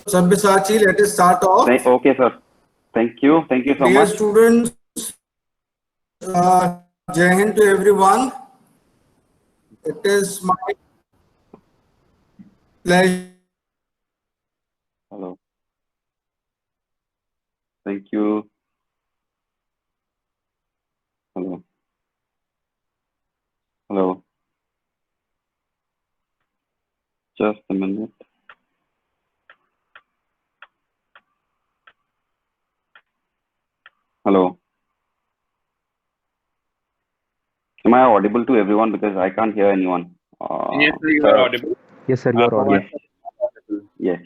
Sabyasachi, let us start off. Okay, sir. Thank you. Thank you so Dear much. students, Jai Hind to everyone. It is my pleasure. Hello. Thank you. Hello. Hello. Just a minute. Hello. Am I audible to everyone? Because I can't hear anyone. Yes, sir, you are audible. Yes, sir, you are audible. Yes.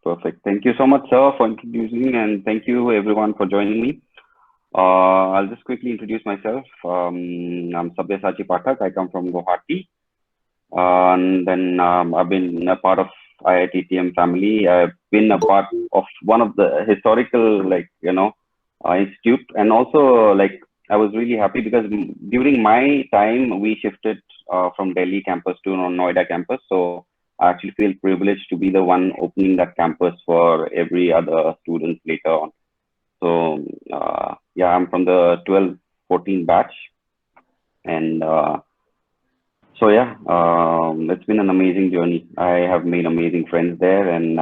Perfect. Thank you so much, sir, for introducing, and thank you everyone for joining me. I'll just quickly introduce myself. I'm Sabyasachi Pathak. I come from Guwahati. And then I've been a part of IITTM family. I've been a part of one of the historical, institute, and also I was really happy because during my time we shifted from Delhi campus to Noida campus. So I actually feel privileged to be the one opening that campus for every other student later on. So yeah, I'm from the 12-14 batch, and so yeah, it's been an amazing journey. I have made amazing friends there, and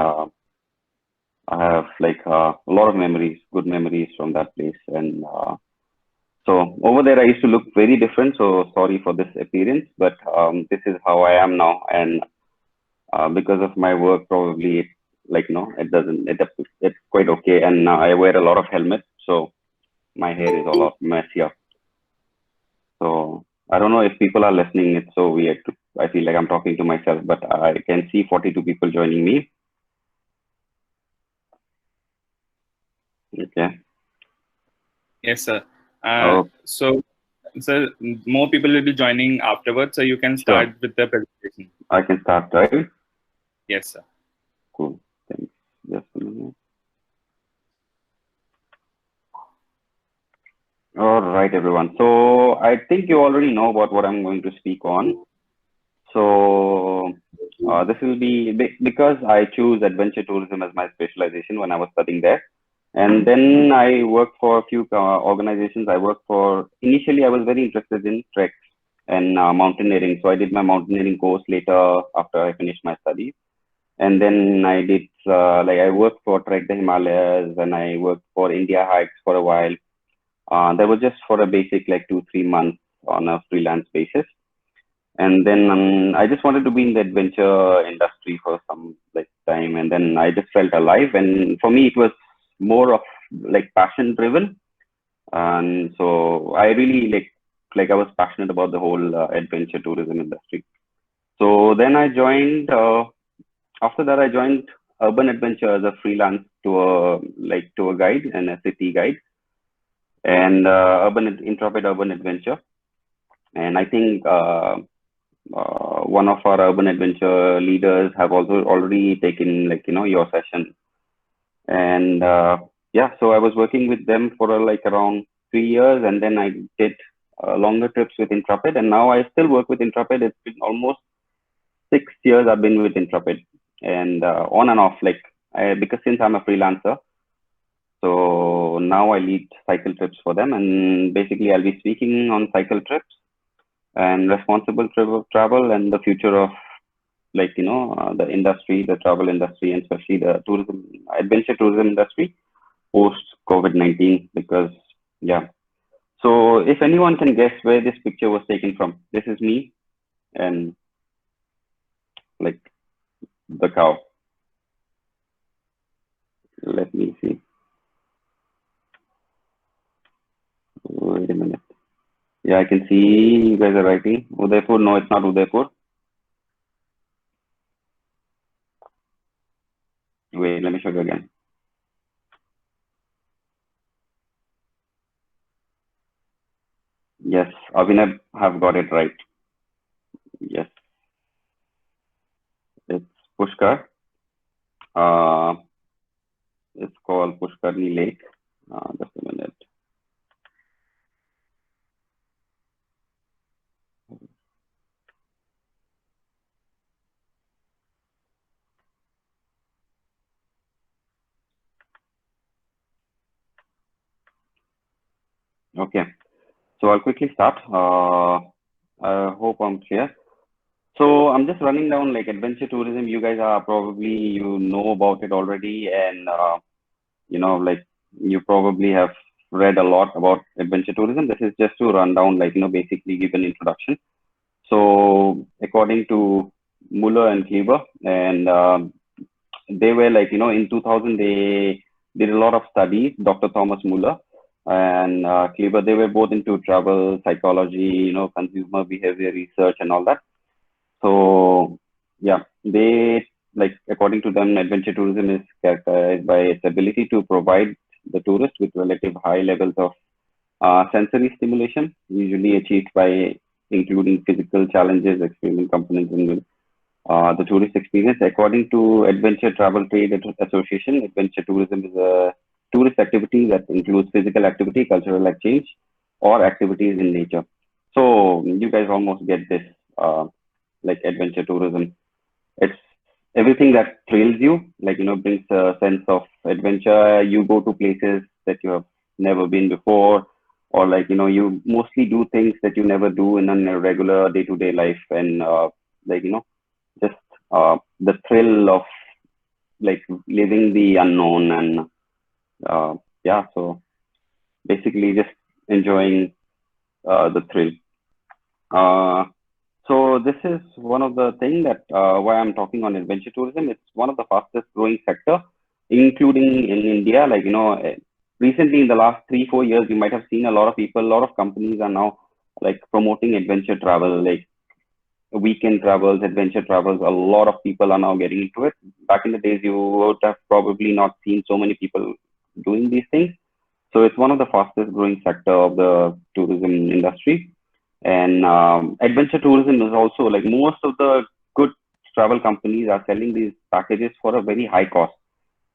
I have a lot of memories, good memories from that place. And so over there, I used to look very different. So sorry for this appearance, but this is how I am now. And because of my work, probably it's quite okay. And I wear a lot of helmets, so my hair is all messier. So I don't know if people are listening. It's so weird. I feel like I'm talking to myself, but I can see 42 people joining me. Okay. Yes, sir. Oh. So, sir, more people will be joining afterwards, so you can start with the presentation. I can start, right? Yes, sir. Cool. Thanks. Just a minute. All right, everyone. So I think you already know about what I'm going to speak on. So this will be because I choose adventure tourism as my specialization when I was studying there. And then I worked for a few organizations. Initially, I was very interested in treks and mountaineering. So I did my mountaineering course later after I finished my studies. And then I did, I worked for Trek the Himalayas, and I worked for India Hikes for a while. That was just for a basic 2-3 months on a freelance basis. And then I just wanted to be in the adventure industry for some time. And then I just felt alive. And for me, it was more of passion driven. And so I really I was passionate about the whole adventure tourism industry. So then I joined, after that, I joined Urban Adventure as a freelance tour guide and a city guide, and Intrepid Urban Adventure. And I think one of our urban adventure leaders have also already taken your session. And yeah, so I was working with them for around 3 years, and then I did longer trips with Intrepid, and now I still work with Intrepid. It's been almost 6 years I've been with Intrepid, and on and off, because since I'm a freelancer, so now I lead cycle trips for them, and basically I'll be speaking on cycle trips and responsible travel and the future of the industry, the travel industry, and especially the adventure tourism industry post COVID-19. Because yeah, so if anyone can guess where this picture was taken from, this is me and the cow. Let me see. Wait a minute. Yeah, I can see you guys are writing Udaipur. No, it's not Udaipur. Wait, let me show you again. Yes, Abhinav have got it right. Yes, it's Pushkar. It's called Pushkarni Lake. Just a minute. Okay, so I'll quickly start. I hope I'm clear. So I'm just running down like adventure tourism. You guys are probably, you know about it already, and like you probably have read a lot about adventure tourism. This is just to run down, like, basically give an introduction. So according to Muller and Kleber, and they were like, in 2000, they did a lot of studies, Dr. Thomas Muller and Kleber, they were both into travel, psychology, consumer behavior research and all that. So yeah, they, like, according to them, adventure tourism is characterized by its ability to provide the tourist with relative high levels of sensory stimulation, usually achieved by including physical challenges, experimental components in the tourist experience. According to Adventure Travel Trade Association, adventure tourism is a tourist activity that includes physical activity, cultural exchange, or activities in nature. So you guys almost get this, like adventure tourism. It's everything that thrills you, like, brings a sense of adventure. You go to places that you have never been before, or like, you mostly do things that you never do in a regular day-to-day life. And like, just the thrill of like living the unknown. And yeah, so basically just enjoying the thrill. Uh, so this is one of the things that why I'm talking on adventure tourism. It's one of the fastest growing sector, including in India. Like, recently in the last 3-4 years, you might have seen a lot of people, a lot of companies are now like promoting adventure travel, like weekend travels, adventure travels. A lot of people are now getting into it. Back in the days, you would have probably not seen so many people doing these things. So it's one of the fastest growing sector of the tourism industry. And adventure tourism is also like most of the good travel companies are selling these packages for a very high cost.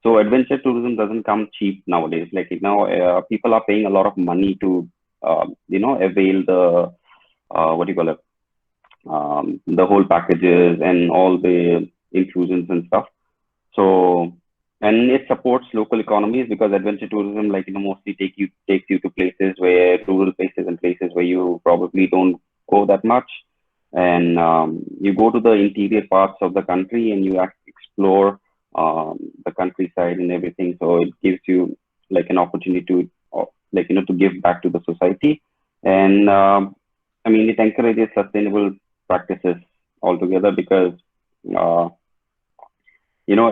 So adventure tourism doesn't come cheap nowadays. Like now, people are paying a lot of money to, avail the what do you call it? The whole packages and all the inclusions and stuff. So, and it supports local economies because adventure tourism, like, mostly takes you to places where rural places and places where you probably don't go that much. And you go to the interior parts of the country and you explore the countryside and everything. So it gives you like an opportunity to, like, to give back to the society. And I mean, it encourages sustainable practices altogether because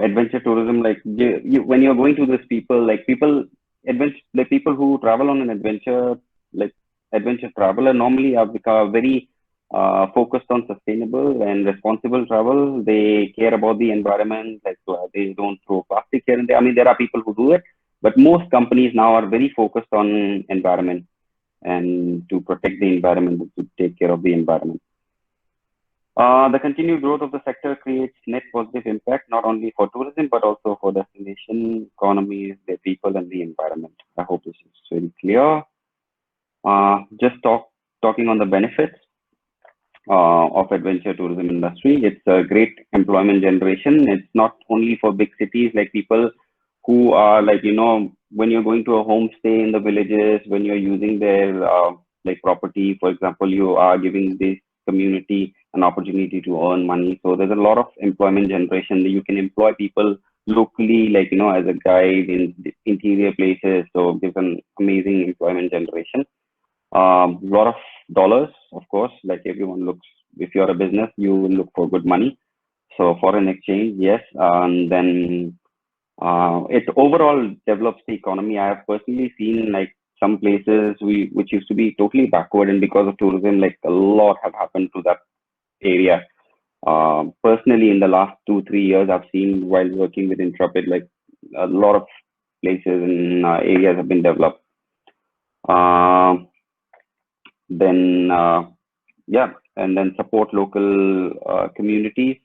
adventure tourism, like when you're going to these people, like people who travel on an adventure, like adventure traveler, normally are very focused on sustainable and responsible travel. They care about the environment, like they don't throw plastic here and there. I mean, there are people who do it, but most companies now are very focused on environment and to protect the environment, to take care of the environment. The continued growth of the sector creates net positive impact, not only for tourism, but also for destination economies, the people, and the environment. I hope this is very clear. Just talking on the benefits of adventure tourism industry. It's a great employment generation. It's not only for big cities, like people who are like, when you're going to a homestay in the villages, when you're using their like property, for example, you are giving this community an opportunity to earn money. So there's a lot of employment generation that you can employ people locally, like, as a guide in interior places. So there's an amazing employment generation. A lot of dollars, of course, like everyone looks, if you're a business, you will look for good money. So foreign exchange, yes. And then it overall develops the economy. I have personally seen like some places which used to be totally backward, and because of tourism, like a lot have happened to that area. Personally, in the last 2-3 years, I've seen while working with Intrepid, like a lot of places and areas have been developed. Then yeah, and then support local communities.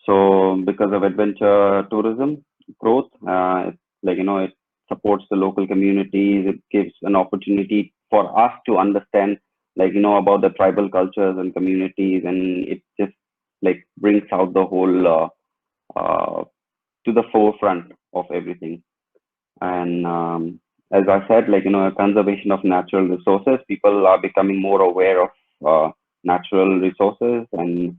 So because of adventure tourism growth, it's like, it supports the local communities. It gives an opportunity for us to understand, like, about the tribal cultures and communities, and it just like brings out the whole to the forefront of everything. And as I said, like, conservation of natural resources. People are becoming more aware of natural resources, and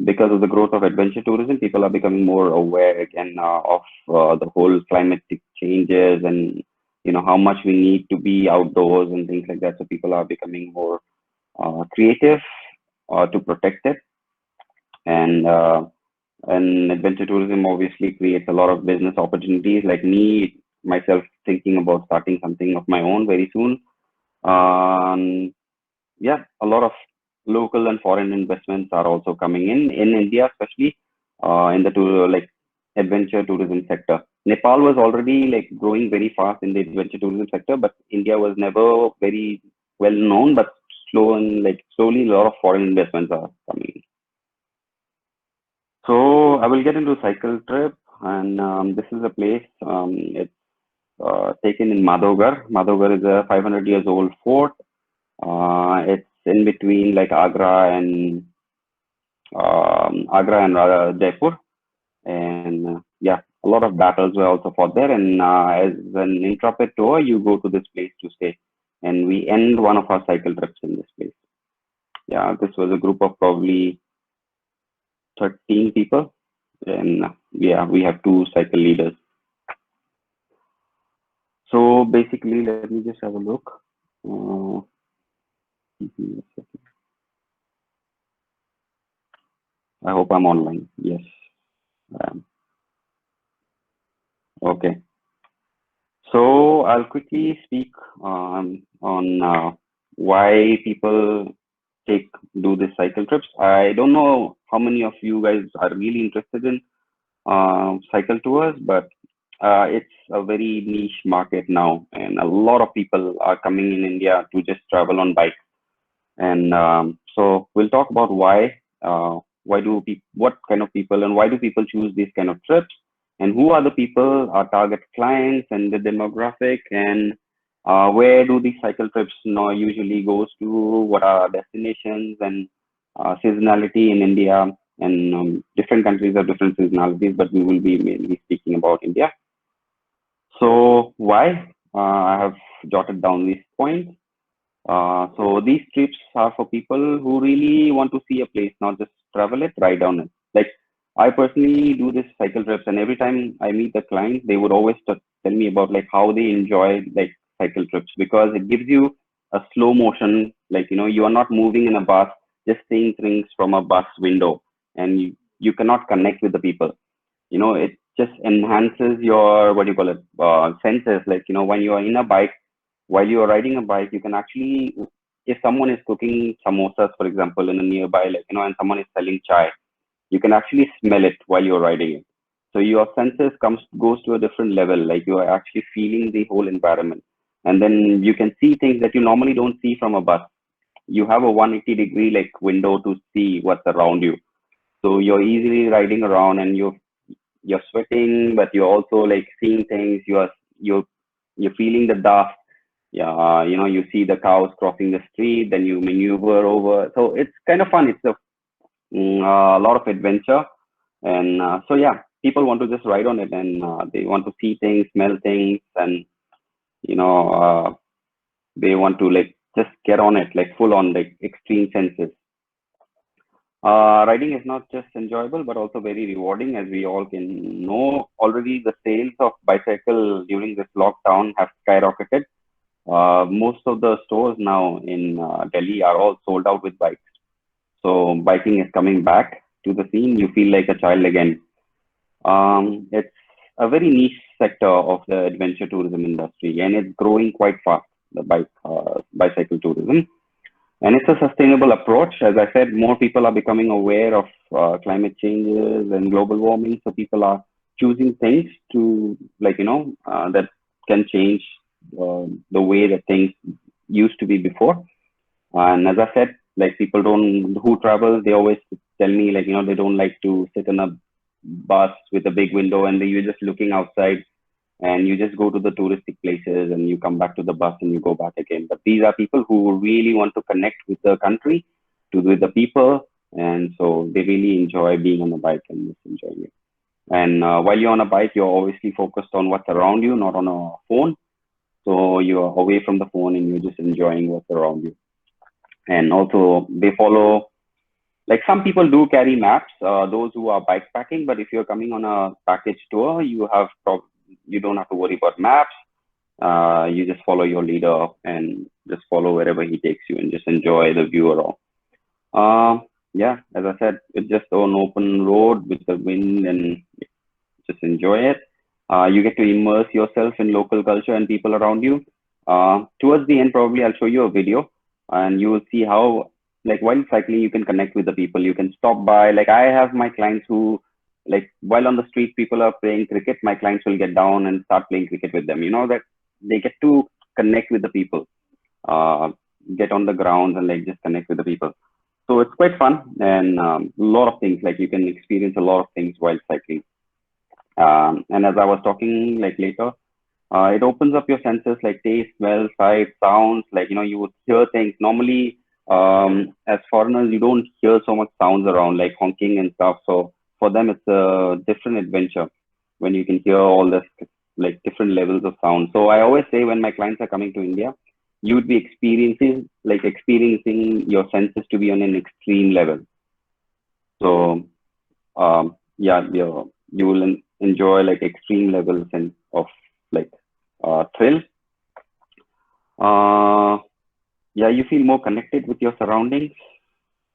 because of the growth of adventure tourism, people are becoming more aware again of the whole climatic changes, and how much we need to be outdoors and things like that. So people are becoming more creative to protect it, and adventure tourism obviously creates a lot of business opportunities. Like me myself, thinking about starting something of my own very soon. Yeah, a lot of local and foreign investments are also coming in India, especially in the like adventure tourism sector. Nepal was already like growing very fast in the adventure tourism sector, but India was never very well known. But slowly, a lot of foreign investments are coming in. So I will get into cycle trip, and this is a place. It's taken in Madhogar. Madhogar is a 500 years old fort. It's in between like Agra and Jaipur, and yeah, a lot of battles were also fought there. And as an intrepid tour, you go to this place to stay, and we end one of our cycle trips in this place. Yeah, this was a group of probably 13 people, and yeah, we have two cycle leaders. So basically, let me just have a look. I hope I'm online. Yes. Okay. So I'll quickly speak on why people do this cycle trips. I don't know how many of you guys are really interested in cycle tours, but it's a very niche market now, and a lot of people are coming in India to just travel on bike. And so we'll talk about what kind of people, and why do people choose these kind of trips, and who are the people, our target clients, and the demographic, and where do these cycle trips usually goes to, what are destinations, and seasonality in India, and different countries have different seasonalities, but we will be mainly speaking about India. So why? I have jotted down these points. So these trips are for people who really want to see a place, not just travel it, ride on it. Like I personally do this cycle trips, and every time I meet a client, they would always tell me about like how they enjoy like cycle trips, because it gives you a slow motion. Like you are not moving in a bus, just seeing things from a bus window, and you cannot connect with the people. It just enhances your, what do you call it, senses. Like when you are in a bike, while you are riding a bike, you can actually, if someone is cooking samosas, for example, in a nearby, like and someone is selling chai, you can actually smell it while you're riding it. So your senses goes to a different level. Like you are actually feeling the whole environment, and then you can see things that you normally don't see from a bus. You have a 180-degree like window to see what's around you. So you're easily riding around, and you're sweating, but you're also like seeing things. You're feeling the dust. Yeah, you see the cows crossing the street, then you maneuver over. So it's kind of fun. It's a lot of adventure, and so yeah, people want to just ride on it, and they want to see things, smell things, and you know uh, they want to like just get on it, like full on, like extreme senses. Riding is not just enjoyable, but also very rewarding, as we all can know. Already, the sales of bicycle during this lockdown have skyrocketed. Most of the stores now in Delhi are all sold out with bikes. So biking is coming back to the scene. You feel like a child again. It's a very niche sector of the adventure tourism industry, and it's growing quite fast. The bicycle tourism. And it's a sustainable approach. As I said, more people are becoming aware of climate changes and global warming. So people are choosing things to, like, that can change the way that things used to be before. And as I said, like who travel, they always tell me, like, they don't like to sit in a bus with a big window and you're just looking outside, and you just go to the touristic places and you come back to the bus and you go back again. But these are people who really want to connect with the country, with the people, and so they really enjoy being on a bike and just enjoying it. And while you're on a bike, you're obviously focused on what's around you, not on a phone. So you're away from the phone and you're just enjoying what's around you. And also they follow, like some people do carry maps, those who are bike packing, but if you're coming on a package tour, you don't have to worry about maps. You just follow your leader and just follow wherever he takes you and just enjoy the view around. Yeah, as I said, it's just an open road with the wind and just enjoy it. You get to immerse yourself in local culture and people around you. Towards the end, probably I'll show you a video and you will see how, like while cycling, you can connect with the people. You can stop by. Like I have my clients who, like while on the street, people are playing cricket. My clients will get down and start playing cricket with them. You know that they get to connect with the people, get on the ground and like just connect with the people. So it's quite fun and a lot of things, like you can experience a lot of things while cycling. And as I was talking like later, it opens up your senses like taste, smell, sight, sounds. Like, you know, you would hear things. Normally, as foreigners, you don't hear so much sounds around like honking and stuff. So for them, it's a different adventure when you can hear all this like different levels of sound. So I always say when my clients are coming to India, you would be experiencing your senses to be on an extreme level. So yeah, you will enjoy like extreme levels and of like thrill. Yeah, you feel more connected with your surroundings,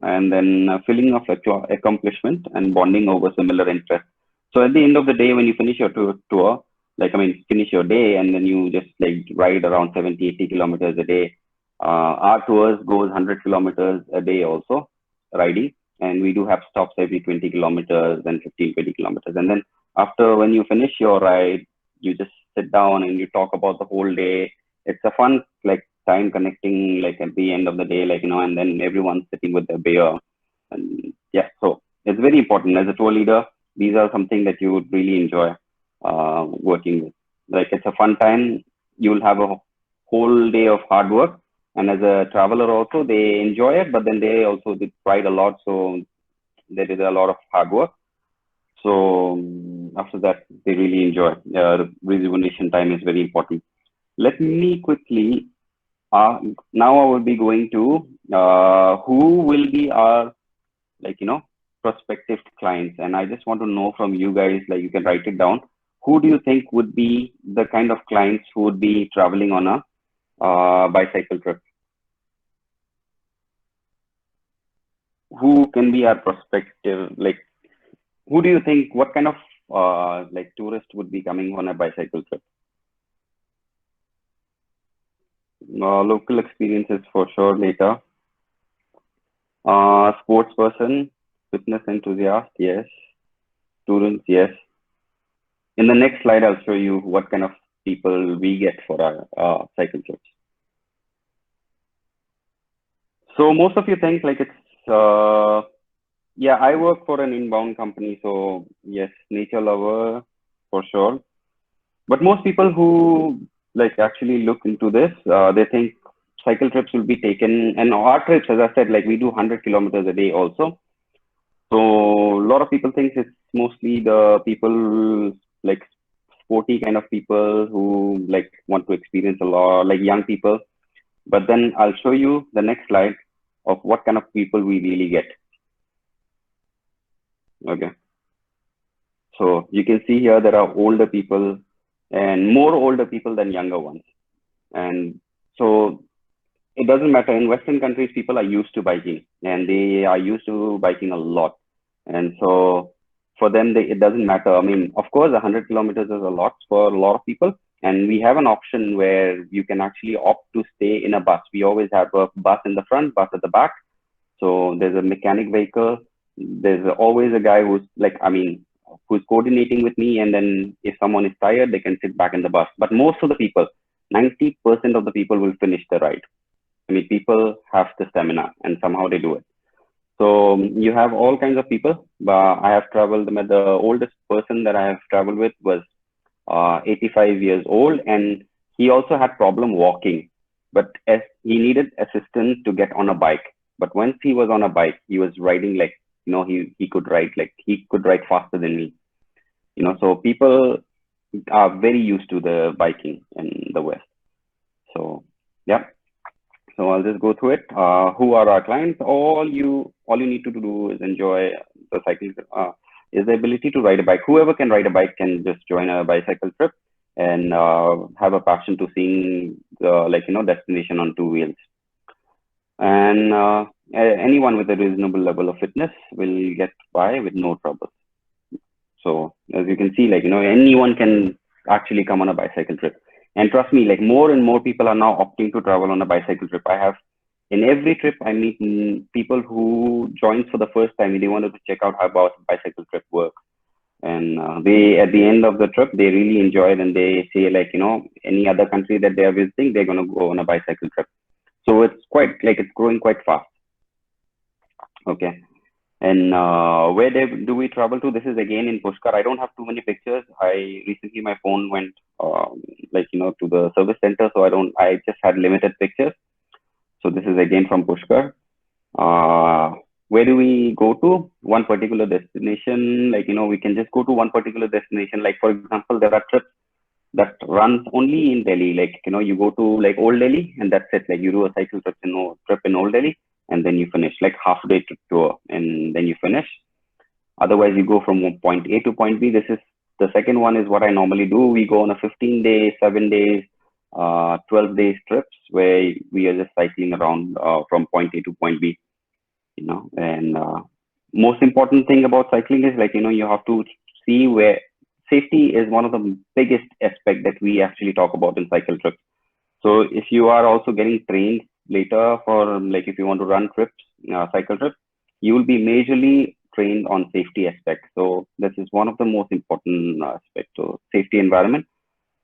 and then a feeling of accomplishment and bonding over similar interests. So at the end of the day, when you finish your tour, like, I mean, finish your day and then you just like ride around 70, 80 kilometers a day. Our tours goes 100 kilometers a day also riding. And we do have stops every 20 kilometers and 15, 20 kilometers. And then after, when you finish your ride, you just sit down and you talk about the whole day. It's a fun, like, time connecting, like, at the end of the day, like, you know, and then everyone's sitting with their beer. And yeah, so it's very important. As a tour leader, these are something that you would really enjoy working with. Like, it's a fun time. You'll have a whole day of hard work. And as a traveler also, they enjoy it, but then they also did pride a lot. So they did a lot of hard work. So after that, they really enjoy. Rejuvenation time is very important. Let me quickly, now I will be going to who will be our, like, you know, prospective clients. And I just want to know from you guys, like, you can write it down. Who do you think would be the kind of clients who would be traveling on a bicycle trip? Who can be our prospective, like, who do you think, what kind of like tourist would be coming on a bicycle trip? Local experiences for sure later. Sports person, fitness enthusiast, yes. Students, yes. In the next slide, I'll show you what kind of people we get for our cycle trips. So most of you think like it's, yeah, I work for an inbound company. So yes, nature lover for sure. But most people who like actually look into this, they think cycle trips will be taken, and our trips, as I said, like we do 100 kilometers a day also. So a lot of people think it's mostly the people like sporty kind of people who like want to experience a lot, like young people. But then I'll show you the next slide of what kind of people we really get. Okay. So you can see here there are older people and more older people than younger ones. And so it doesn't matter. In Western countries, people are used to biking and they are used to biking a lot. And so for them, it doesn't matter. I mean, of course, 100 kilometers is a lot for a lot of people. And we have an option where you can actually opt to stay in a bus. We always have a bus in the front, bus at the back. So there's a mechanic vehicle. There's always a guy who's like, I mean, who's coordinating with me. And then if someone is tired, they can sit back in the bus. But most of the people, 90% of the people will finish the ride. I mean, people have the stamina and somehow they do it. So you have all kinds of people. I have traveled, the oldest person that I have traveled with was 85 years old, and he also had problem walking, but as he needed assistance to get on a bike. But once he was on a bike, he was riding like, you know, he could ride faster than me. You know, so people are very used to the biking in the West. So yeah, so I'll just go through it. Who are our clients? All you need to do is enjoy the cycling. Is the ability to ride a bike. Whoever can ride a bike can just join a bicycle trip and have a passion to seeing the destination on two wheels. And anyone with a reasonable level of fitness will get by with no trouble. So as you can see, anyone can actually come on a bicycle trip. And trust me, more and more people are now opting to travel on a bicycle trip. I have in every trip I meet people who join for the first time. They wanted to check out how about bicycle trip works. And they at the end of the trip they really enjoy it, and they say any other country that they are visiting, they're going to go on a bicycle trip. So it's quite it's growing quite fast. Okay. And where do we travel to? This is again in Pushkar. I don't have too many pictures. I recently my phone went to the service center, so I just had limited pictures. So this is again from Pushkar. Where do we go to? One particular destination, we can just go to one particular destination. Like for example, there are trips that runs only in Delhi. You go to Old Delhi and that's it. You do a cycle trip in Old Delhi, and then you finish half-day tour, and then you finish. Otherwise, you go from point A to point B. This is the second one is what I normally do. We go on a 15-day, 7 days, 12 days trips where we are just cycling around from point A to point B. And most important thing about cycling is you have to see where safety is one of the biggest aspect that we actually talk about in cycle trips. So if you are also getting trained later for if you want to run trips, cycle trips, you will be majorly trained on safety aspects. So this is one of the most important aspects. So safety, environment,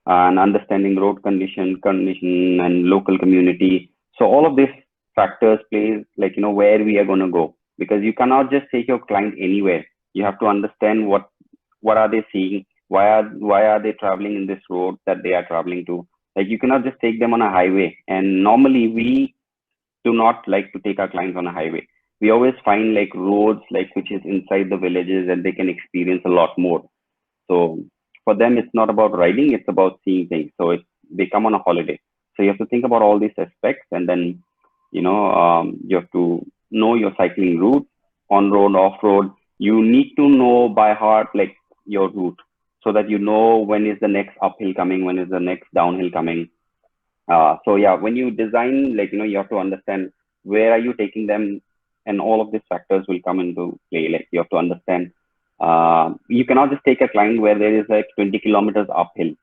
and understanding road condition and local community. So all of these factors plays where we are going to go, because you cannot just take your client anywhere. You have to understand what are they seeing, why are they traveling in this road that they are traveling to. You cannot just take them on a highway. And normally we do not like to take our clients on a highway. We always find roads which is inside the villages, and they can experience a lot more. So for them, it's not about riding, it's about seeing things. So they come on a holiday. So you have to think about all these aspects, and then, you have to know your cycling route, on road, off road. You need to know by heart, your route, so that you know when is the next uphill coming, when is the next downhill coming. So yeah, when you design, you have to understand where are you taking them, and all of these factors will come into play. You have to understand, you cannot just take a client where there is 20 kilometers uphill.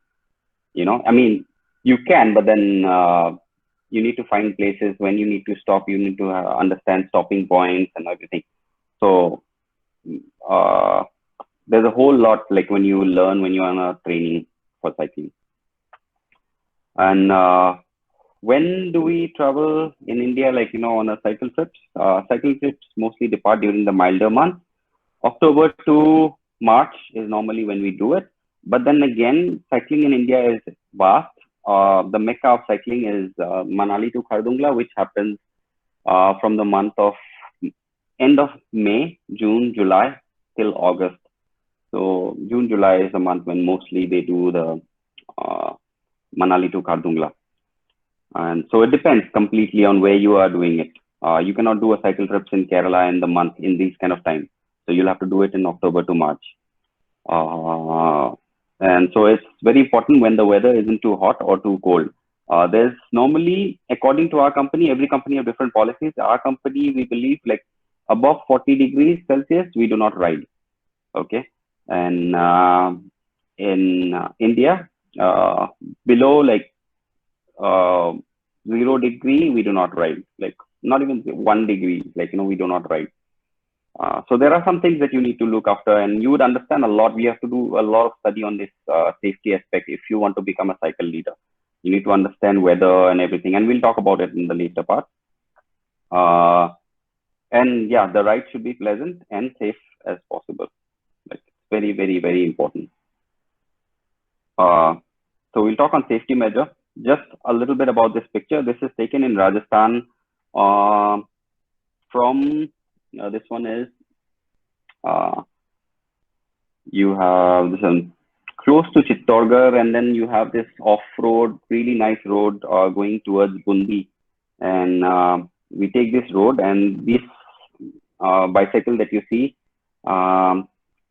I mean, you can, but then you need to find places when you need to stop. You need to understand stopping points and everything. So there's a whole lot when you learn when you're on a training for cycling. And when do we travel in India, on a cycle trips? Cycle trips mostly depart during the milder months. October to March is normally when we do it. But then again, cycling in India is vast. The mecca of cycling is Manali to Khardungla, which happens from the month of end of May, June, July till August. So June, July is the month when mostly they do the Manali to Khardungla. And so it depends completely on where you are doing it. You cannot do a cycle trips in Kerala in these kind of times. So you'll have to do it in October to March. And so it's very important when the weather isn't too hot or too cold. There's normally, according to our company, every company have different policies. Our company, we believe above 40 degrees Celsius, we do not ride. Okay. And in India, below 0 degree, we do not ride. Not even 1 degree, we do not ride. So there are some things that you need to look after, and you would understand a lot. We have to do a lot of study on this safety aspect if you want to become a cycle leader. You need to understand weather and everything, and we'll talk about it in the later part. And yeah, the ride should be pleasant and safe as possible. Very, very, very important. So we'll talk on safety measure. Just a little bit about this picture. This is taken in Rajasthan from this one is you have this one. close to Chittorgarh, and then you have this off-road, really nice road going towards Bundi. And we take this road, and this bicycle that you see,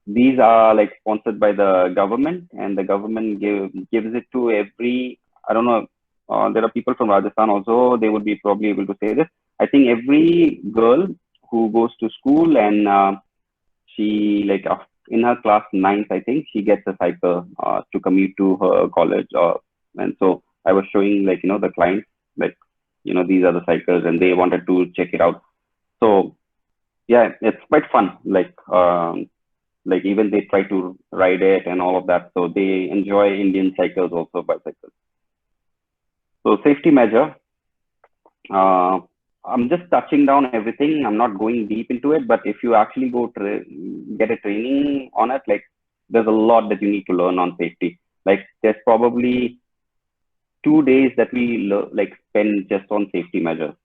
these are like sponsored by the government, and the government gives it to every, I don't know, there are people from Rajasthan also, they would be probably able to say this. I think every girl who goes to school and she like in her class 9th, I think she gets a cycle to commute to her college. And so I was showing like, the clients, like, these are the cycles, and they wanted to check it out. So yeah, it's quite fun. Like even they try to ride it and all of that. So they enjoy Indian cycles also, bicycles. So safety measure, I'm just touching down everything. I'm not going deep into it, but if you actually go get a training on it, like there's a lot that you need to learn on safety. Like there's probably 2 days that we like spend just on safety measures.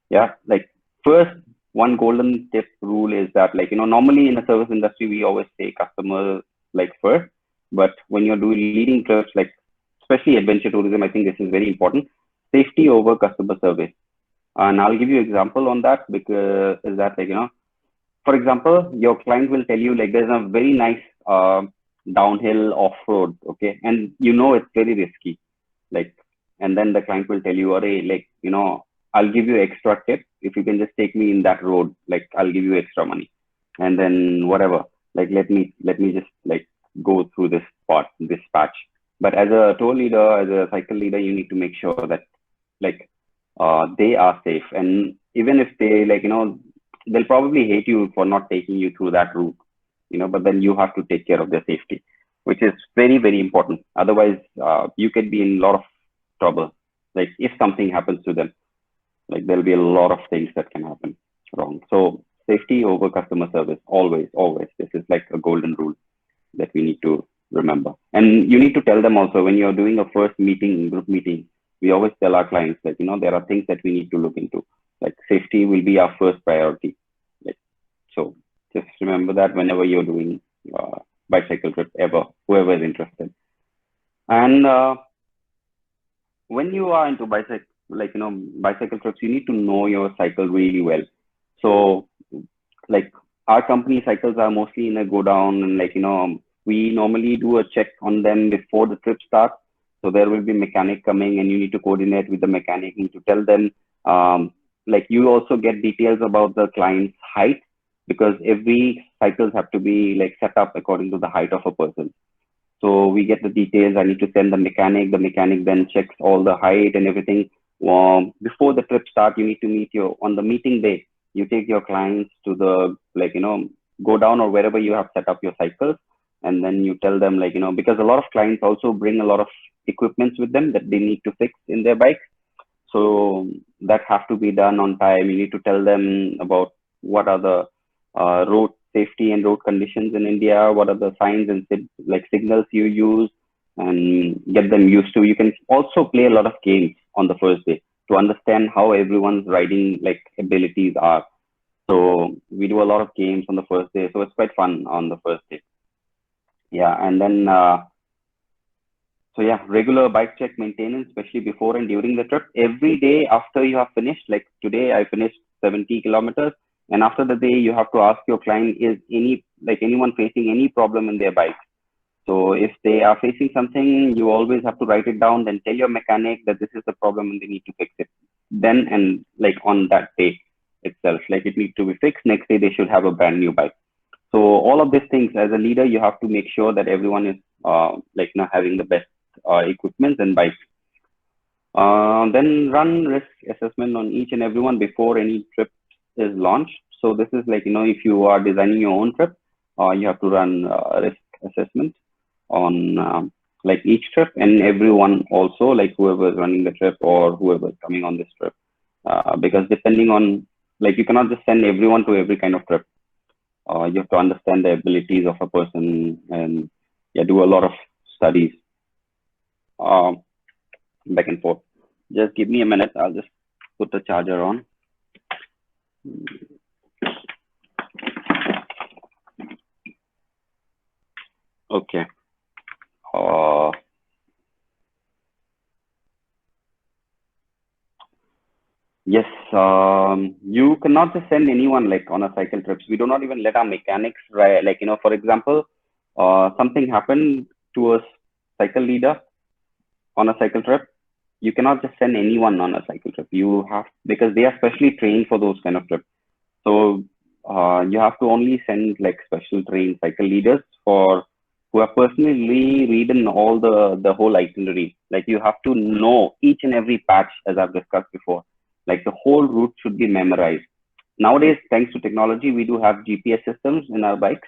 Yeah, like first, one golden tip rule is that, like, normally in the service industry, we always say customer like first, but when you're doing leading trips, like especially adventure tourism, I think this is very important. Safety over customer service. And I'll give you an example on that, because is that, like, for example, your client will tell you like there's a very nice downhill off-road, okay, and it's very risky, like, and then the client will tell you, "Arey, like, I'll give you extra tip if you can just take me in that road. Like, I'll give you extra money, and then whatever. Like, let me just like go through this patch." But as a tour leader, as a cycle leader, you need to make sure that like they are safe, and even if they like they'll probably hate you for not taking you through that route, but then you have to take care of their safety, which is very, very important. Otherwise, you could be in a lot of trouble. Like if something happens to them, like there'll be a lot of things that can happen wrong. So safety over customer service, always, always. This is like a golden rule that we need to remember. And you need to tell them also when you're doing a first meeting, group meeting, we always tell our clients that, there are things that we need to look into. Like safety will be our first priority. Like, so just remember that whenever you're doing bicycle trip ever, whoever is interested. And when you are into bicycle trips, you need to know your cycle really well. So like our company cycles are mostly in a go down, and like, we normally do a check on them before the trip starts. So there will be mechanic coming, and you need to coordinate with the mechanic. You need to tell them, like you also get details about the client's height, because every cycles have to be like set up according to the height of a person. So we get the details. I need to send the mechanic. The mechanic then checks all the height and everything. Before the trip start, you need to meet on the meeting day. You take your clients to the, like, go down or wherever you have set up your cycles. And then you tell them, like, because a lot of clients also bring a lot of equipments with them that they need to fix in their bikes. So that have to be done on time. You need to tell them about what are the road safety and road conditions in India, what are the signs and like signals you use, and get them used to. You can also play a lot of games on the first day to understand how everyone's riding like abilities are. So we do a lot of games on the first day. So it's quite fun on the first day. Yeah, and then so yeah, regular bike check maintenance, especially before and during the trip. Every day after you have finished, like today I finished 70 kilometers. And after the day, you have to ask your client, is anyone facing any problem in their bike? So if they are facing something, you always have to write it down, then tell your mechanic that this is the problem and they need to fix it. Then, and like on that day itself, like it needs to be fixed. Next day, they should have a brand new bike. So all of these things, as a leader, you have to make sure that everyone is having the best equipment and bikes. Then run risk assessment on each and everyone before any trip is launched. So this is like, if you are designing your own trip, you have to run risk assessment on like each trip, and everyone also, like whoever is running the trip or whoever is coming on this trip, because depending on, like, you cannot just send everyone to every kind of trip. You have to understand the abilities of a person, and do a lot of studies back and forth. Just give me a minute. I'll just put the charger on. Okay. you cannot just send anyone like on a cycle trips. We do not even let our mechanics like, for example, something happened to a cycle leader on a cycle trip. You cannot just send anyone on a cycle trip. You have, because they are specially trained for those kind of trips. So you have to only send like special trained cycle leaders who have personally ridden all the whole itinerary. Like you have to know each and every patch, as I've discussed before. Like the whole route should be memorized. Nowadays, thanks to technology, we do have GPS systems in our bikes,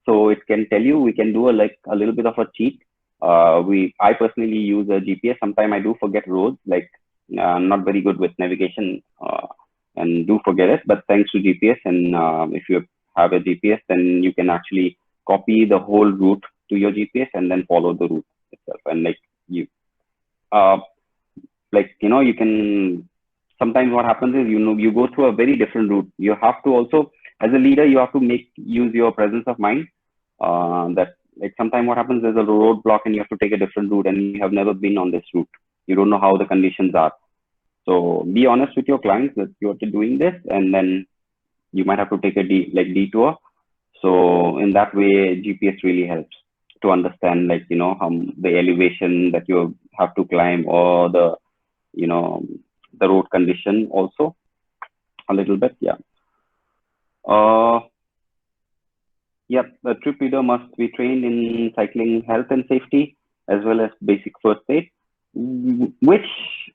so it can tell you. We can do a little bit of a cheat. I personally use a GPS. Sometimes I do forget roads. Like I'm not very good with navigation and do forget it. But thanks to GPS, and if you have a GPS, then you can actually copy the whole route to your GPS and then follow the route itself. And you can. Sometimes what happens is, you go through a very different route. You have to also, as a leader, you have to use your presence of mind. That like sometimes what happens is, there's a roadblock and you have to take a different route, and you have never been on this route. You don't know how the conditions are. So be honest with your clients that you're doing this, and then you might have to take a detour. So in that way, GPS really helps to understand the elevation that you have to climb, or the road condition also a little bit. Yeah. The trip leader must be trained in cycling health and safety, as well as basic first aid, which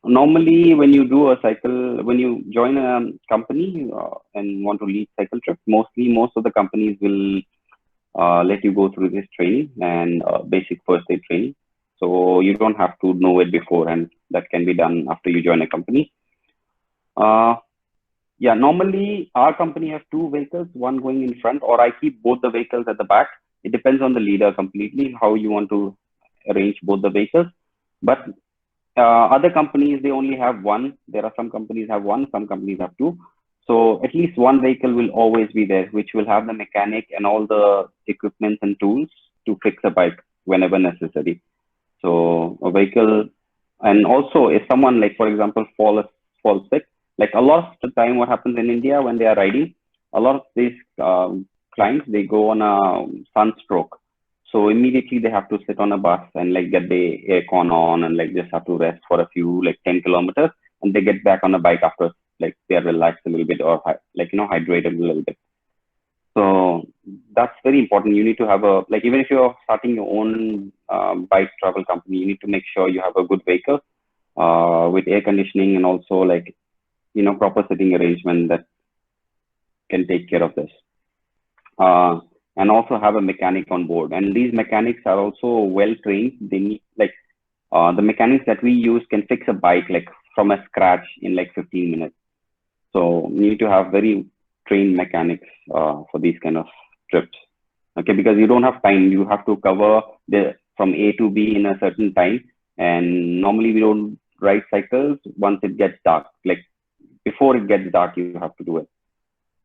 normally when you join a company and want to lead cycle trip, most of the companies will let you go through this training and basic first aid training. So you don't have to know it before, and that can be done after you join a company. Normally our company has two vehicles, one going in front, or I keep both the vehicles at the back. It depends on the leader completely how you want to arrange both the vehicles. But other companies, they only have one. There are some companies have one, some companies have two. So at least one vehicle will always be there, which will have the mechanic and all the equipment and tools to fix a bike whenever necessary. So a vehicle, and also if someone, like for example, falls sick, like a lot of the time what happens in India when they are riding, a lot of these clients, they go on a sunstroke. So immediately they have to sit on a bus and get the aircon on and just have to rest for a few 10 kilometers, and they get back on a bike after they are relaxed a little bit, or hydrated a little bit. So that's very important. You need to have even if you're starting your own bike travel company, you need to make sure you have a good vehicle with air conditioning, and also proper sitting arrangement that can take care of this. And also have a mechanic on board. And these mechanics are also well trained. They need the mechanics that we use can fix a bike from a scratch in 15 minutes. So you need to have very trained mechanics for these kind of trips. Okay, because you don't have time. You have to cover from A to B in a certain time. And normally we don't ride cycles once it gets dark. Before it gets dark, you have to do it.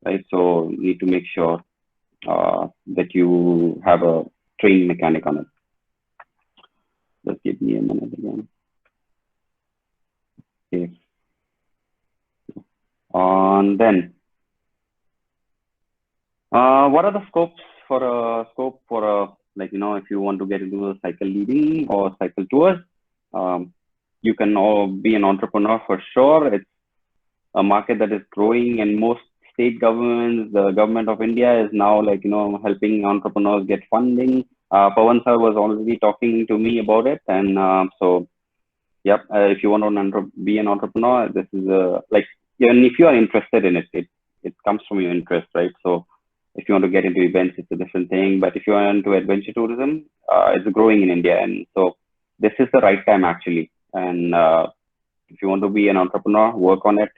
Right. So you need to make sure that you have a trained mechanic on it. Just give me a minute again. Okay. And then, what are the scopes for if you want to get into a cycle leading or cycle tours? You can all be an entrepreneur for sure. It's a market that is growing, and most state governments, the government of India is now helping entrepreneurs get funding. Pawan sir was already talking to me about it, and if you want to be an entrepreneur, this is and if you are interested in it, it comes from your interest, right? So if you want to get into events, it's a different thing. But if you are into adventure tourism, it's growing in India, and so this is the right time actually. And if you want to be an entrepreneur, work on it.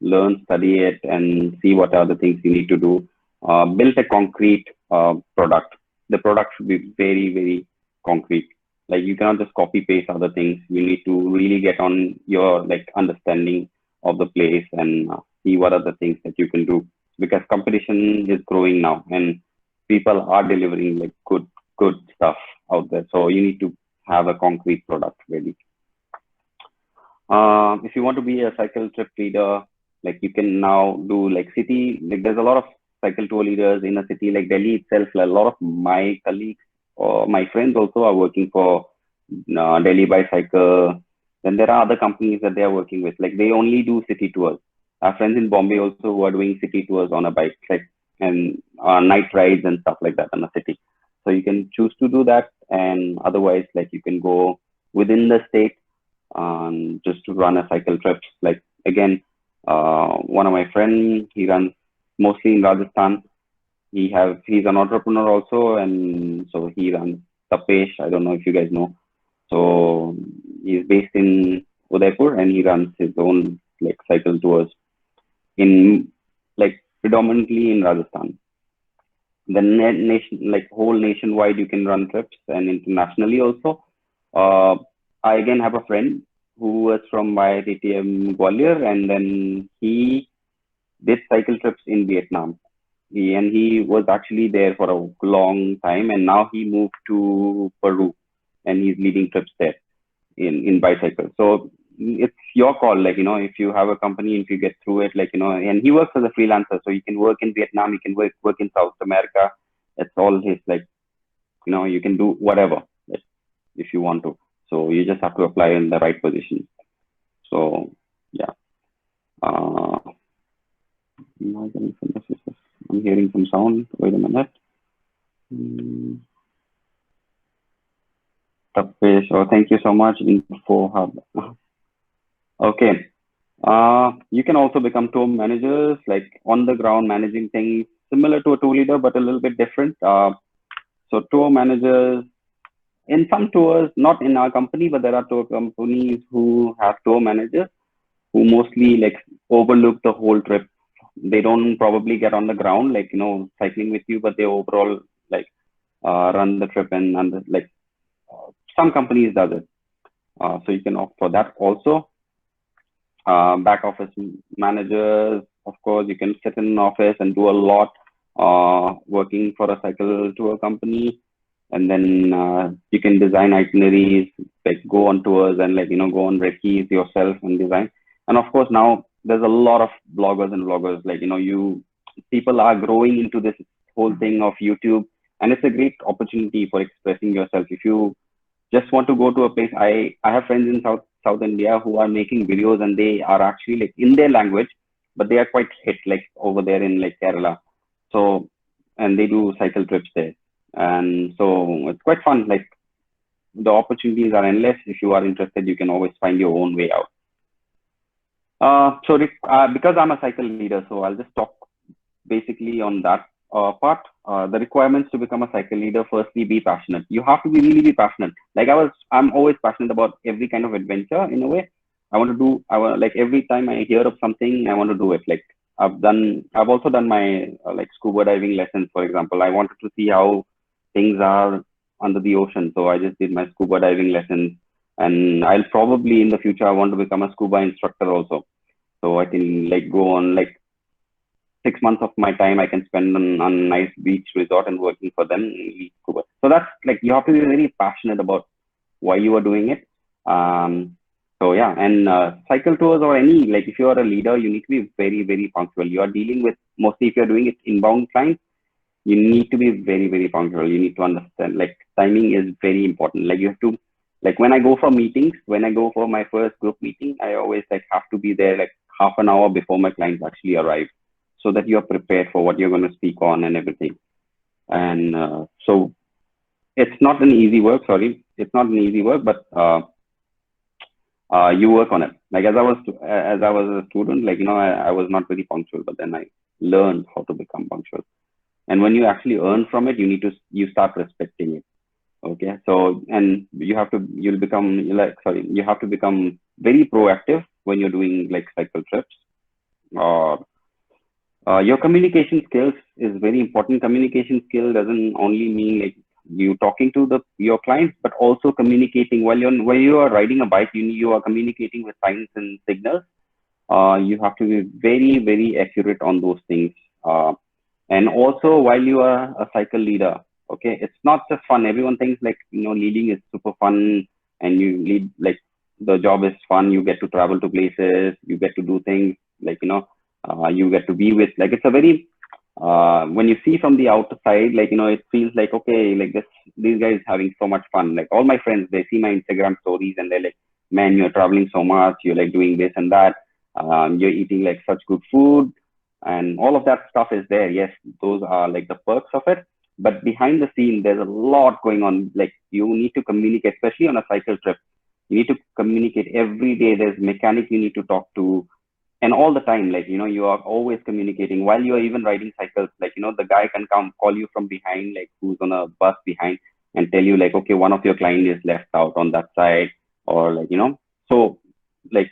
Learn, study it, and see what are the things you need to do. Build a concrete product. The product should be very, very concrete. You cannot just copy paste other things. You need to really get on your understanding of the place and see what are the things that you can do, because competition is growing now and people are delivering good stuff out there. So you need to have a concrete product ready. If you want to be a cycle trip leader, Like you can now do like city, like there's a lot of cycle tour leaders in a city like Delhi itself. Like, a lot of my colleagues or my friends also are working for Delhi Bicycle. Then there are other companies that they are working with. Like they only do city tours. Our friends in Bombay also who are doing city tours on a bike, like and night rides and stuff like that in the city. So you can choose to do that, and otherwise, like you can go within the state just to run a cycle trips. Like again, one of my friends, he runs mostly in Rajasthan. He's an entrepreneur also, and so he runs Tapesh. I don't know if you guys know. So he's based in Udaipur, and he runs his own like cycle tours in like predominantly in Rajasthan. The nation, like whole nationwide, you can run trips, and internationally also. I again have a friend who was from IITTM Gwalior, and then he did cycle trips in Vietnam. He was actually there for a long time, and now he moved to Peru, and he's leading trips there in bicycle. So it's your call, like if you have a company, if you get through it, like and he works as a freelancer, so you can work in Vietnam, you can work in South America. It's all his, like you can do whatever, like, if you want to. So you just have to apply in the right position. So yeah. I'm hearing some sound. Wait a minute. Tapesh, oh, thank you so much. Info Hub. Okay. You can also become tour managers, like on the ground managing things similar to a tour leader, but a little bit different. So tour managers in some tours, not in our company, but there are tour companies who have tour managers who mostly like overlook the whole trip. They don't probably get on the ground, like cycling with you, but they overall like run the trip and like some companies does it. So you can opt for that also. Back office managers, of course, you can sit in an office and do a lot working for a cycle tour company, and then you can design itineraries, like go on tours and like go on recce's yourself and design. And of course now there's a lot of bloggers and vloggers, like people are growing into this whole thing of YouTube, and it's a great opportunity for expressing yourself. If you just want to go to a place, I have friends in South India who are making videos, and they are actually like in their language, but they are quite hit like over there in like Kerala. So, and they do cycle trips there, and so it's quite fun. Like the opportunities are endless. If you are interested, you can always find your own way out. Because I'm a cycle leader, so I'll just talk basically on that part. The requirements to become a cycle leader: firstly, be passionate. You have to really be passionate. Like I'm always passionate about every kind of adventure in a way. Like every time I hear of something, I want to do it. Like I've also done my like scuba diving lessons, for example. I wanted to see how things are under the ocean, so I just did my scuba diving lessons. And I'll probably in the future I want to become a scuba instructor also, so I can like go on like 6 months of my time I can spend on a nice beach resort and working for them. So that's like, you have to be very passionate about why you are doing it. So yeah, and cycle tours or any, like if you are a leader, you need to be very, very punctual. You are dealing with, mostly if you're doing it inbound clients, you need to be very, very punctual. You need to understand, like timing is very important. Like you have to, like when I go for meetings, when I go for my first group meeting, I always like have to be there like half an hour before my clients actually arrive, so that you're prepared for what you're going to speak on and everything. And so it's not an easy work. Sorry, it's not an easy work, but you work on it. Like as I was a student, like I was not very punctual, but then I learned how to become punctual. And when you actually earn from it, you start respecting it. Okay, so and you have to become very proactive when you're doing like cycle trips. Your communication skills is very important. Communication skill doesn't only mean like you talking to your clients, but also communicating while you are riding a bike. You are communicating with signs and signals. You have to be very, very accurate on those things. And also while you are a cycle leader, okay, it's not just fun. Everyone thinks like leading is super fun, and you lead, like the job is fun. You get to travel to places, you get to do things like You get to be with, like, it's a very, when you see from the outside, like, it feels like, okay, like these guys having so much fun. Like all my friends, they see my Instagram stories and they're like, man, you're traveling so much, you're like doing this and that, you're eating like such good food, and all of that stuff is there. Yes, those are like the perks of it. But behind the scene, there's a lot going on. Like you need to communicate, especially on a cycle trip. You need to communicate every day. There's mechanic you need to talk to, and all the time, like, you are always communicating while you are even riding cycles. Like, the guy can come call you from behind, like who's on a bus behind, and tell you like, okay, one of your client is left out on that side, or like, so like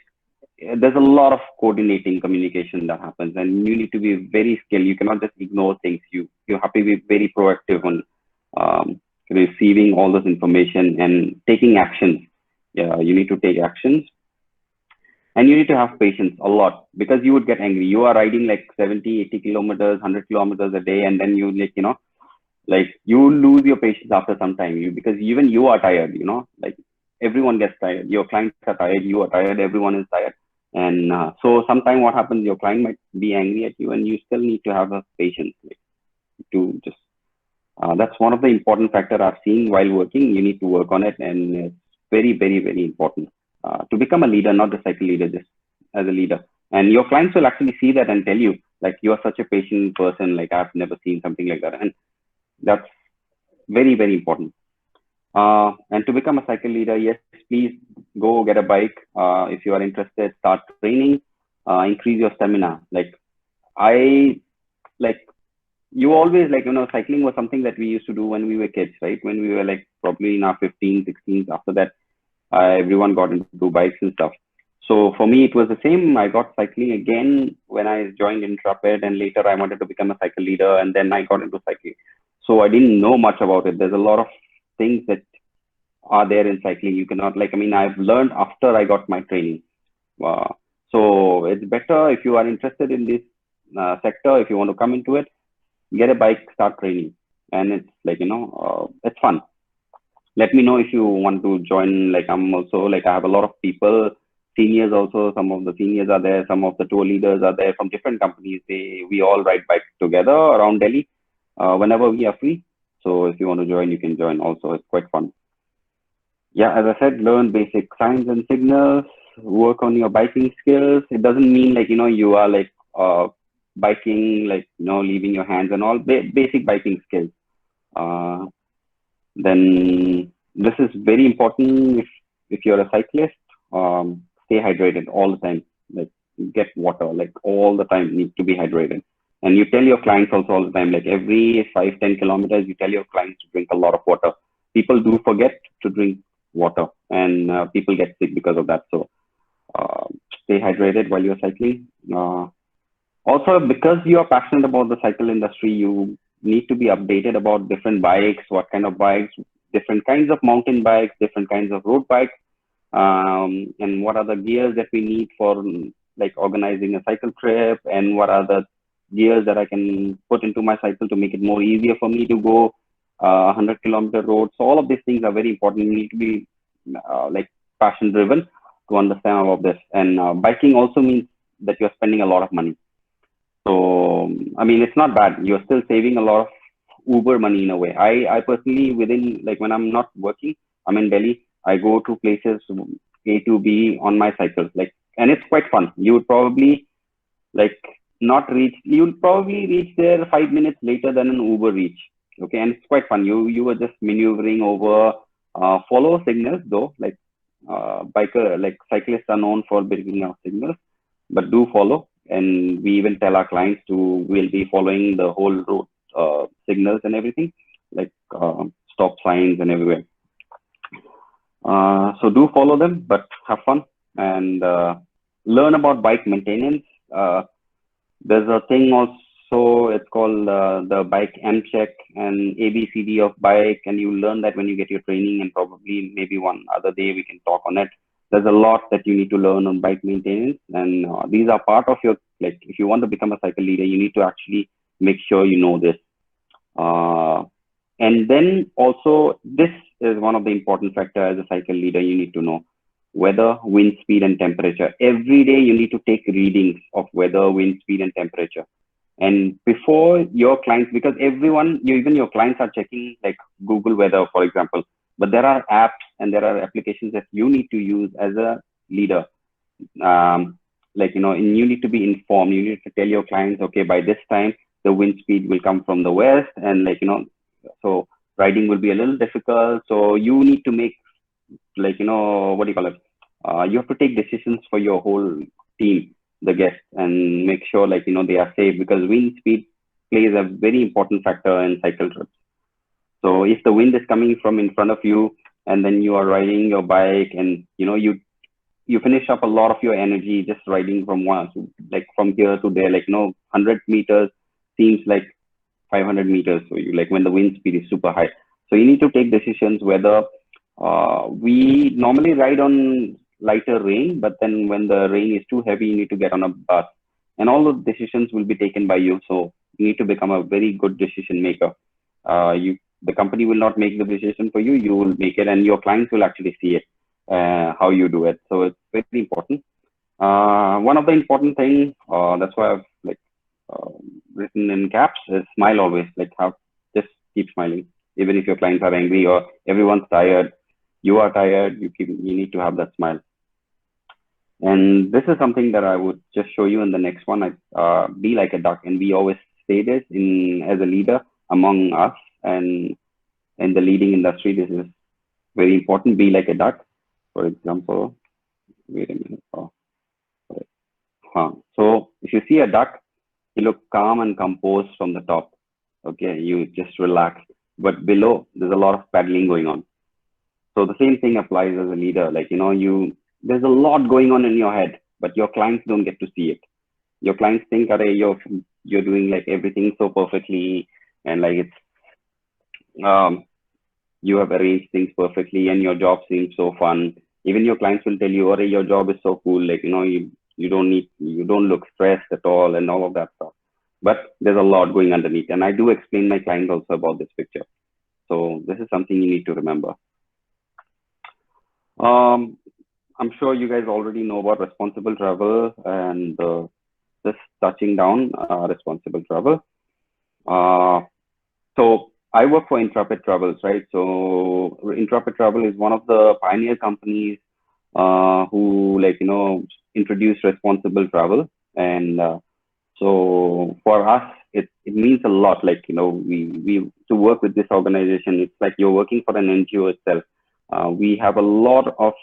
there's a lot of coordinating communication that happens, and you need to be very skilled. You cannot just ignore things. You have to be very proactive on receiving all this information and taking actions. Yeah, you need to take actions. And you need to have patience a lot, because you would get angry. You are riding like 70, 80 kilometers, 100 kilometers a day, and then you like, like you lose your patience after some time. Because even you are tired, like everyone gets tired. Your clients are tired, you are tired, everyone is tired. And so sometimes what happens, your client might be angry at you, and you still need to have a patience, like, to just, that's one of the important factors I've seen while working. You need to work on it, and it's very, very, very important. To become a leader, not the cycle leader, just as a leader. And your clients will actually see that and tell you, like, you are such a patient person, like I've never seen something like that. And that's very, very important. And to become a cycle leader, yes, please go get a bike. If you are interested, start training, increase your stamina. Like you always, like, cycling was something that we used to do when we were kids, right? When we were like probably in our 15, 16, after that, everyone got into bikes and stuff. So for me, it was the same. I got cycling again when I joined Intrepid, and later I wanted to become a cycle leader, and then I got into cycling. So I didn't know much about it. There's a lot of things that are there in cycling. You cannot, like, I've learned after I got my training. So it's better if you are interested in this sector, if you want to come into it, get a bike, start training. And it's like, it's fun. Let me know if you want to join. Like, I'm also, like, I have a lot of people, seniors also. Some of the seniors are there, some of the tour leaders are there from different companies. We all ride bikes together around Delhi whenever we are free. So if you want to join, you can join also. It's quite fun. Yeah, as I said, learn basic signs and signals, work on your biking skills. It doesn't mean like, you are like biking, like, leaving your hands and all. Basic biking skills. Then this is very important. If you're a cyclist, stay hydrated all the time. Like, get water, like, all the time. Need to be hydrated. And you tell your clients also all the time, like every 5-10 kilometers, you tell your clients to drink a lot of water. People do forget to drink water, and people get sick because of that. So stay hydrated while you're cycling. Also, because you are passionate about the cycle industry, you need to be updated about different bikes, what kind of bikes, different kinds of mountain bikes, different kinds of road bikes, and what are the gears that we need for like organizing a cycle trip, and what are the gears that I can put into my cycle to make it more easier for me to go 100-kilometer road. So all of these things are very important. You need to be like passion driven to understand all of this. And biking also means that you're spending a lot of money. So, it's not bad. You're still saving a lot of Uber money in a way. I personally, within, like, when I'm not working, I'm in Delhi, I go to places A to B on my cycle, like, and it's quite fun. You would probably like you'll probably reach there 5 minutes later than an Uber reach. Okay. And it's quite fun. You are just maneuvering over, follow signals though, like, like cyclists are known for breaking out signals, but do follow. And we even tell our clients we'll be following the whole road signals and everything, like stop signs and everywhere. So do follow them, but have fun and learn about bike maintenance. There's a thing also, it's called the bike M check and ABCD of bike, and you learn that when you get your training, and probably maybe one other day we can talk on it. There's a lot that you need to learn on bike maintenance, and these are part of your, like, if you want to become a cycle leader, you need to actually make sure you know this. And then also, this is one of the important factors as a cycle leader you need to know. weather, wind speed, and temperature. Every day you need to take readings of weather, wind speed, and temperature. And before your clients, because even your clients are checking like Google Weather, for example, but there are apps and there are applications that you need to use as a leader. And you need to be informed. You need to tell your clients, okay, by this time, the wind speed will come from the west, and so riding will be a little difficult. So you need to make what do you call it? You have to take decisions for your whole team, the guests, and make sure they are safe, because wind speed plays a very important factor in cycle trips. So if the wind is coming from in front of you, and then you are riding your bike, and you finish up a lot of your energy just riding from from here to there, 100 meters seems like 500 meters for you, when the wind speed is super high. So you need to take decisions whether we normally ride on lighter rain, but then when the rain is too heavy, you need to get on a bus, and all those decisions will be taken by you. So you need to become a very good decision maker. The company will not make the decision for you. You will make it, and your clients will actually see it, how you do it. So it's very important. One of the important things, that's why I've written in caps, is smile always. Just keep smiling, even if your clients are angry or everyone's tired. You are tired. You need to have that smile. And this is something that I would just show you in the next one. Be like a duck, and we always say this as a leader among us, and in the leading industry, this is very important. Be like a duck. For example, wait a minute. So if you see a duck, you look calm and composed from the top. Okay, you just relax. But below, there's a lot of paddling going on. So the same thing applies as a leader. There's a lot going on in your head, but your clients don't get to see it. Your clients think, you're doing everything so perfectly, and you have arranged things perfectly, and your job seems so fun. Even your clients will tell you, your job is so cool. You don't look stressed at all, and all of that stuff. But there's a lot going underneath, and I do explain my clients also about this picture. So this is something you need to remember. I'm sure you guys already know about responsible travel, and just touching down responsible travel. So I work for Intrepid Travels, right? So Intrepid Travel is one of the pioneer companies who introduced responsible travel, and so for us it means a lot. We to work with this organization, it's like you're working for an NGO itself. We have a lot of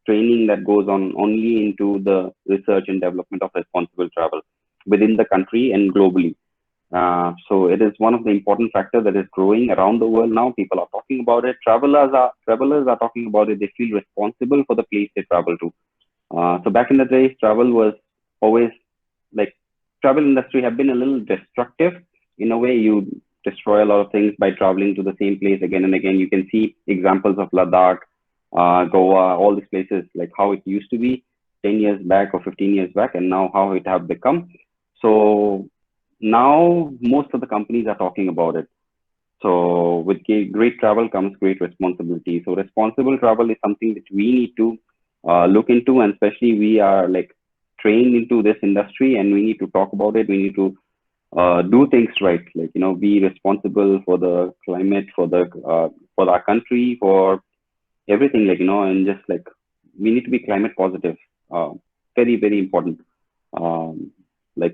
training that goes on only into the research and development of responsible travel within the country and globally. So it is one of the important factors that is growing around the world now. People are talking about it. Travelers are talking about it. They feel responsible for the place they travel to. So back in the days, travel was always travel industry have been a little destructive in a way. You destroy a lot of things by traveling to the same place again and again. You can see examples of Ladakh, Goa, all these places, how it used to be 10 years back or 15 years back, and now how it have become. So now most of the companies are talking about it. So with great travel comes great responsibility. So responsible travel is something that we need to look into, and especially we are trained into this industry, and we need to talk about it. We need to do things right, be responsible for the climate, for our country, for everything, and just we need to be climate positive. Very, very important.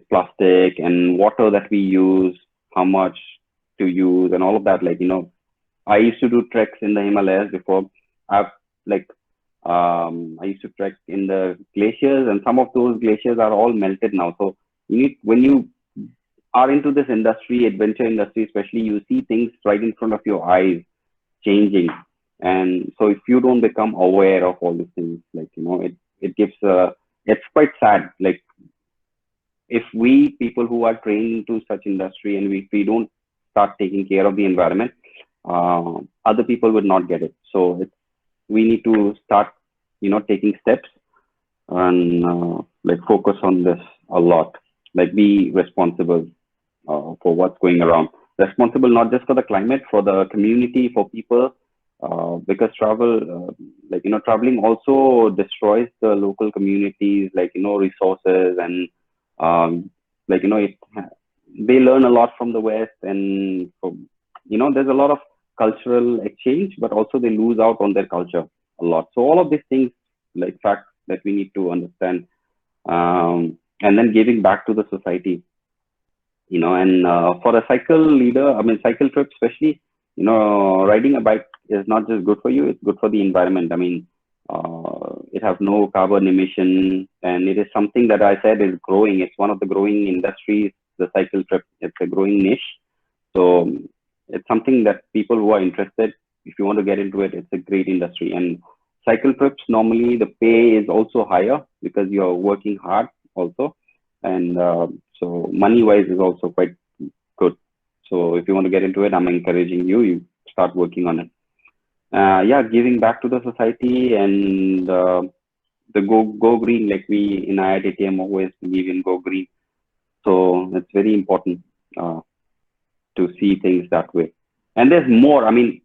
Plastic and water that we use, how much to use, and all of that. I used to do treks in the Himalayas before. I used to trek in the glaciers, and some of those glaciers are all melted now. So when you are into this industry, adventure industry especially, you see things right in front of your eyes changing. And so if you don't become aware of all these things, it gives it's quite sad. If we people who are trained into such industry, and we don't start taking care of the environment, other people would not get it. So we need to start, taking steps and focus on this a lot. Be responsible for what's going around. Responsible not just for the climate, for the community, for people, because traveling also destroys the local communities, resources, and they learn a lot from the West, and there's a lot of cultural exchange, but also they lose out on their culture a lot. So all of these things, facts that we need to understand, and then giving back to the society, and for a cycle leader, cycle trip especially, riding a bike is not just good for you, it's good for the environment. It has no carbon emission, and it is something that I said is growing. It's one of the growing industries, the cycle trip. It's a growing niche. So it's something that people who are interested, if you want to get into it, it's a great industry. And cycle trips, normally the pay is also higher because you're working hard also. And so money wise is also quite good. So if you want to get into it, I'm encouraging you start working on it. Giving back to the society, and the go green, like we in IITTM always believe in go green. So it's very important to see things that way. And there's more.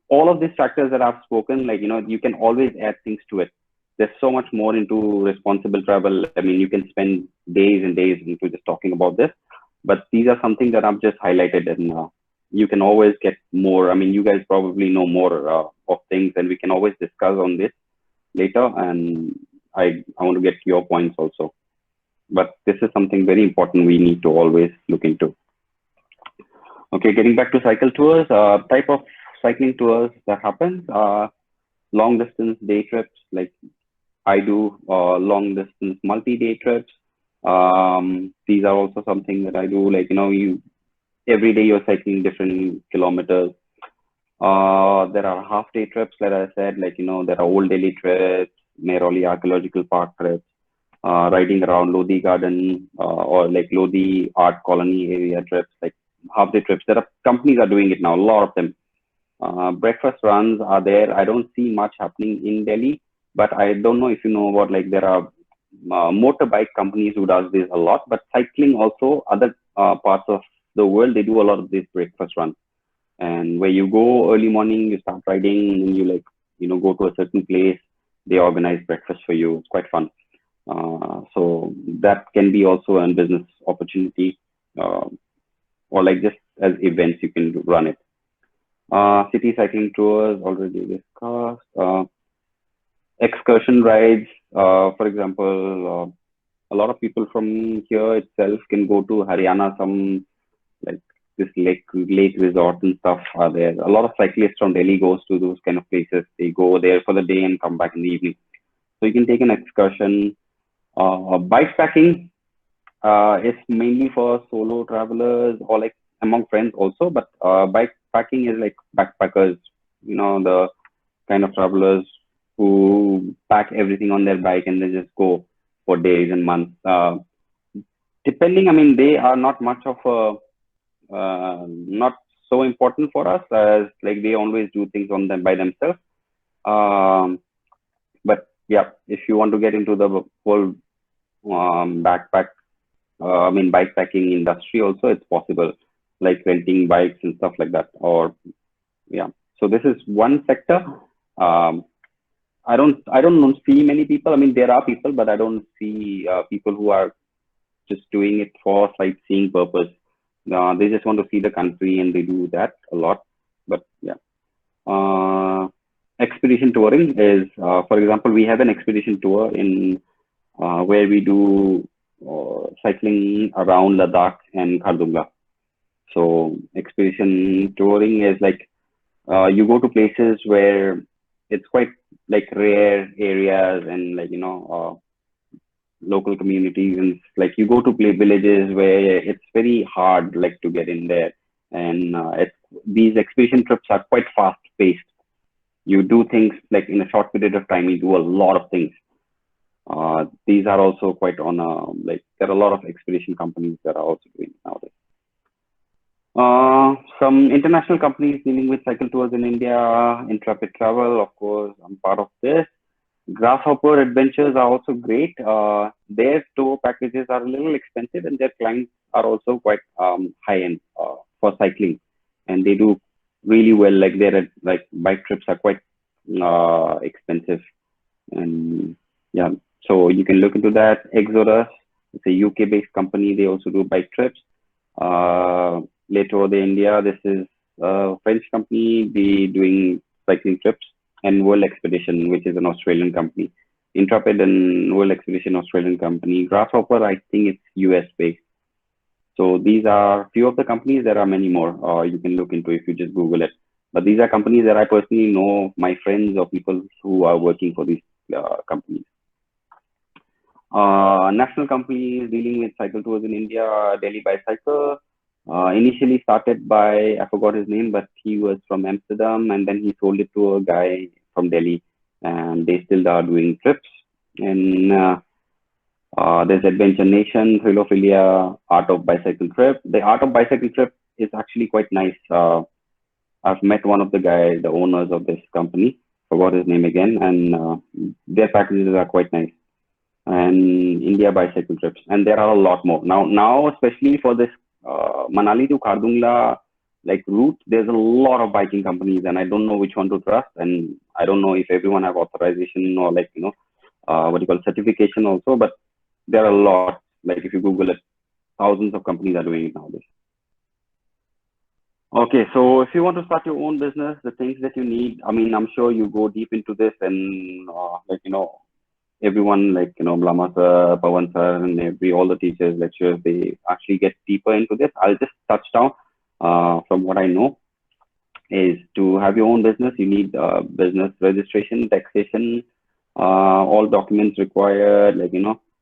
All of these factors that I've spoken, you can always add things to it. There's so much more into responsible travel. You can spend days and days into just talking about this, but these are something that I've just highlighted, and you can always get more. You guys probably know more of things, and we can always discuss on this later. And I want to get your points also. But this is something very important we need to always look into. Okay, getting back to cycle tours, type of cycling tours that happens, long distance day trips, like I do long distance multi-day trips. These are also something that I do, every day you're cycling different kilometers. There are half-day trips, like I said, there are Old Delhi trips, Mehrauli Archaeological Park trips, riding around Lodi Garden, or Lodi Art Colony area trips, half-day trips. There are companies are doing it now, a lot of them. Breakfast runs are there. I don't see much happening in Delhi, but I don't know if you know about, there are motorbike companies who does this a lot, but cycling also, other parts of the world, they do a lot of these breakfast runs. And where you go early morning, you start riding, and you go to a certain place, they organize breakfast for you. It's quite fun. So that can be also a business opportunity, or just as events, you can run it. City cycling tours, already discussed. Excursion rides, for example, a lot of people from here itself can go to Haryana, some this lake resort and stuff are there. A lot of cyclists from Delhi goes to those kind of places. They go there for the day and come back in the evening. So you can take an excursion. Bike packing is mainly for solo travelers or among friends also, but bike packing is backpackers, the kind of travelers who pack everything on their bike and they just go for days and months. Depending, they are not much of a not so important for us, as they always do things on them by themselves. But yeah, if you want to get into the whole bike packing industry also, it's possible, renting bikes and stuff like that. Or yeah, so this is one sector. I don't see many people. There are people, but I don't see people who are just doing it for sightseeing purpose. They just want to see the country, and they do that a lot. But yeah, expedition touring is, for example, we have an expedition tour in where we do cycling around Ladakh and Khardungla. So expedition touring is you go to places where it's quite rare areas, and local communities, and you go to villages where it's very hard to get in there. And these expedition trips are quite fast paced. You do things in a short period of time. You do a lot of things. These are also quite on there are a lot of expedition companies that are also doing it nowadays. Some international companies dealing with cycle tours in India, Intrepid Travel, of course, I'm part of this. Grasshopper Adventures are also great. Their tour packages are a little expensive, and their clients are also quite high-end for cycling, and they do really well. Their bike trips are quite expensive. And yeah, so you can look into that. Exodus, it's a UK-based company. They also do bike trips. Later, the India, this is a French company. They doing cycling trips. And World Expedition, which is an Australian company. Intrepid and World Expedition, Australian company. Grasshopper, I think it's US-based. So these are few of the companies. There are many more. You can look into if you just Google it. But these are companies that I personally know, my friends or people who are working for these companies. National companies dealing with cycle tours in India, Delhi Bicycle. Initially started by, I forgot his name, but he was from Amsterdam, and then he sold it to a guy from Delhi, and they still are doing trips. And there's Adventure Nation, Thrilophilia, Art of Bicycle Trip. The Art of Bicycle Trip is actually quite nice. I've met one of the guys, the owners of this company, forgot his name again, and their packages are quite nice. And India Bicycle Trips, and there are a lot more. Now especially for this Manali to Khardungla like route, there's a lot of biking companies, and I don't know which one to trust, and I don't know if everyone have authorization or like what you call certification also, but there are a lot. Like if you Google it, thousands of companies are doing it nowadays. Okay, so if you want to start your own business, the things that you need, I mean, I'm sure you go deep into this, and everyone Blama sir, Pawan sir, and all the teachers, lecturers, they actually get deeper into this. I'll just touch down from what I know is to have your own business, you need business registration, taxation, all documents required,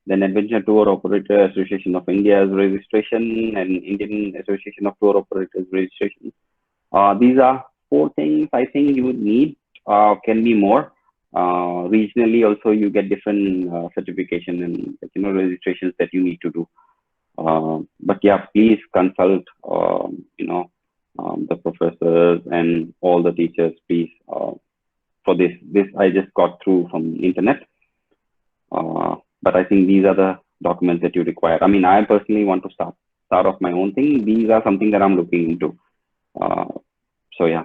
then Adventure Tour Operator Association of India's registration and Indian Association of Tour Operators registration. These are 4 things I think you would need, can be more. Regionally also you get different certification and registrations that you need to do. But yeah, please consult the professors and all the teachers, please, for this. This I just got through from the internet. But I think these are the documents that you require. I mean, I personally want to start off my own thing. These are something that I'm looking into. So yeah.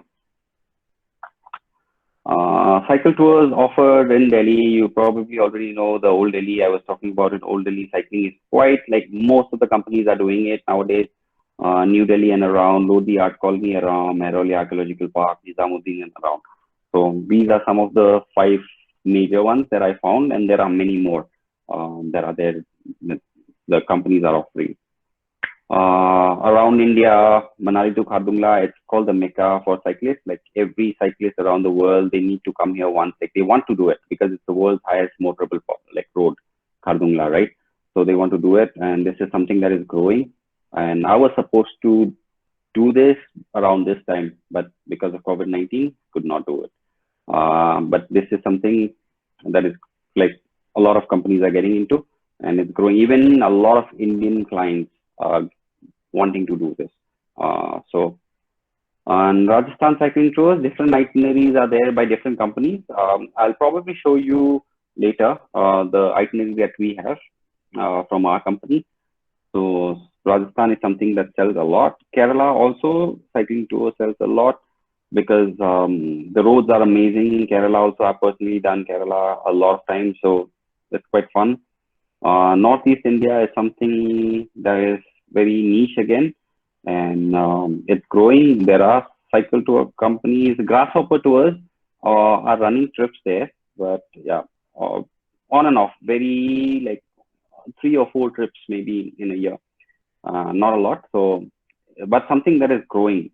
Cycle tours offered in Delhi, you probably already know the Old Delhi. I was talking about it. Old Delhi cycling is quite like most of the companies are doing it nowadays. New Delhi and around, Lodi Art Colony around, Mehrauli Archaeological Park, Nizamuddin and around. So these are some of the 5 major ones that I found, and there are many more the companies are offering. Around India, Manali to Khardungla, it's called the Mecca for cyclists. Like every cyclist around the world, they need to come here once. Like they want to do it because it's the world's highest motorable road, Khardungla, right? So they want to do it, and this is something that is growing. And I was supposed to do this around this time, but because of COVID-19, could not do it. But this is something that is like a lot of companies are getting into, and it's growing. Even a lot of Indian clients are wanting to do this. So on Rajasthan cycling tours, different itineraries are there by different companies. I'll probably show you later the itinerary that we have from our company. So Rajasthan is something that sells a lot. Kerala also cycling tour sells a lot because the roads are amazing. Kerala also, I've personally done Kerala a lot of times, so it's quite fun. Northeast India is something that is very niche again, and it's growing. There are cycle tour companies, Grasshopper tours are running trips there, but yeah, on and off, very like 3 or 4 trips maybe in a year, not a lot. So, but something that is growing.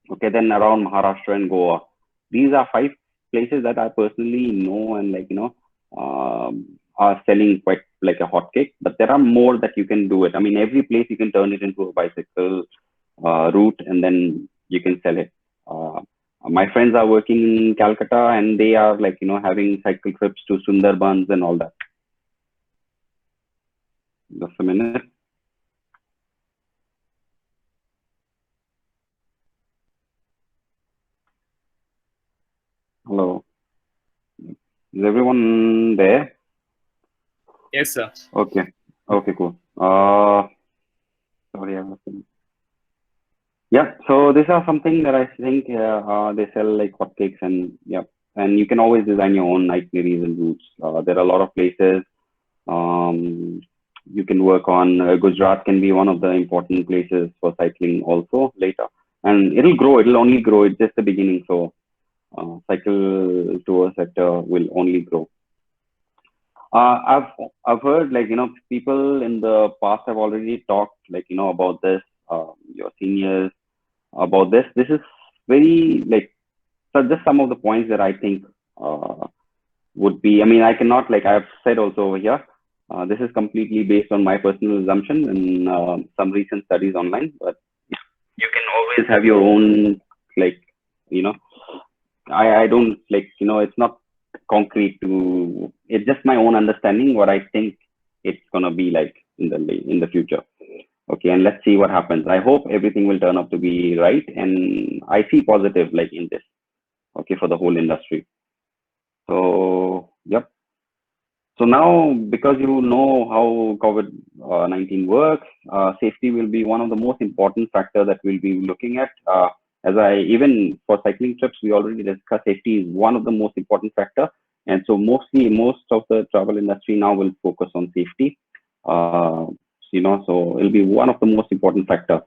Okay, then around Maharashtra and Goa, these are 5 places that I personally know and are selling quite like a hotcake. But there are more that you can do it. I mean, every place you can turn it into a bicycle route, and then you can sell it. My friends are working in Calcutta, and they are having cycle trips to Sundarbans and all that. Just a minute. Hello. Is everyone there? Yes, sir. Okay. Okay, cool. Sorry, I was Yeah, so these are something that I think they sell like hotcakes, and yeah, and you can always design your own itineraries and routes. There are a lot of places you can work on. Gujarat can be one of the important places for cycling also later, and it'll grow. It'll only grow. It's just the beginning. So cycle tour sector will only grow. I've heard like people in the past have already talked like about this. Your seniors about this. This is very like so just some of the points that I think would be. I mean, I cannot like I've said also over here. This is completely based on my personal assumption and some recent studies online. But you can always have your own like you know. I don't like it's not concrete to. It's just my own understanding what I think it's gonna be like in the future. Okay, and let's see what happens. I hope everything will turn out to be right, and I see positive like in this. Okay, for the whole industry. So yep. So now, because you know how COVID-19 works, safety will be one of the most important factor that we'll be looking at. As I even for cycling trips, we already discussed safety is one of the most important factor, and so most of the travel industry now will focus on safety. Uh, so it'll be one of the most important factor,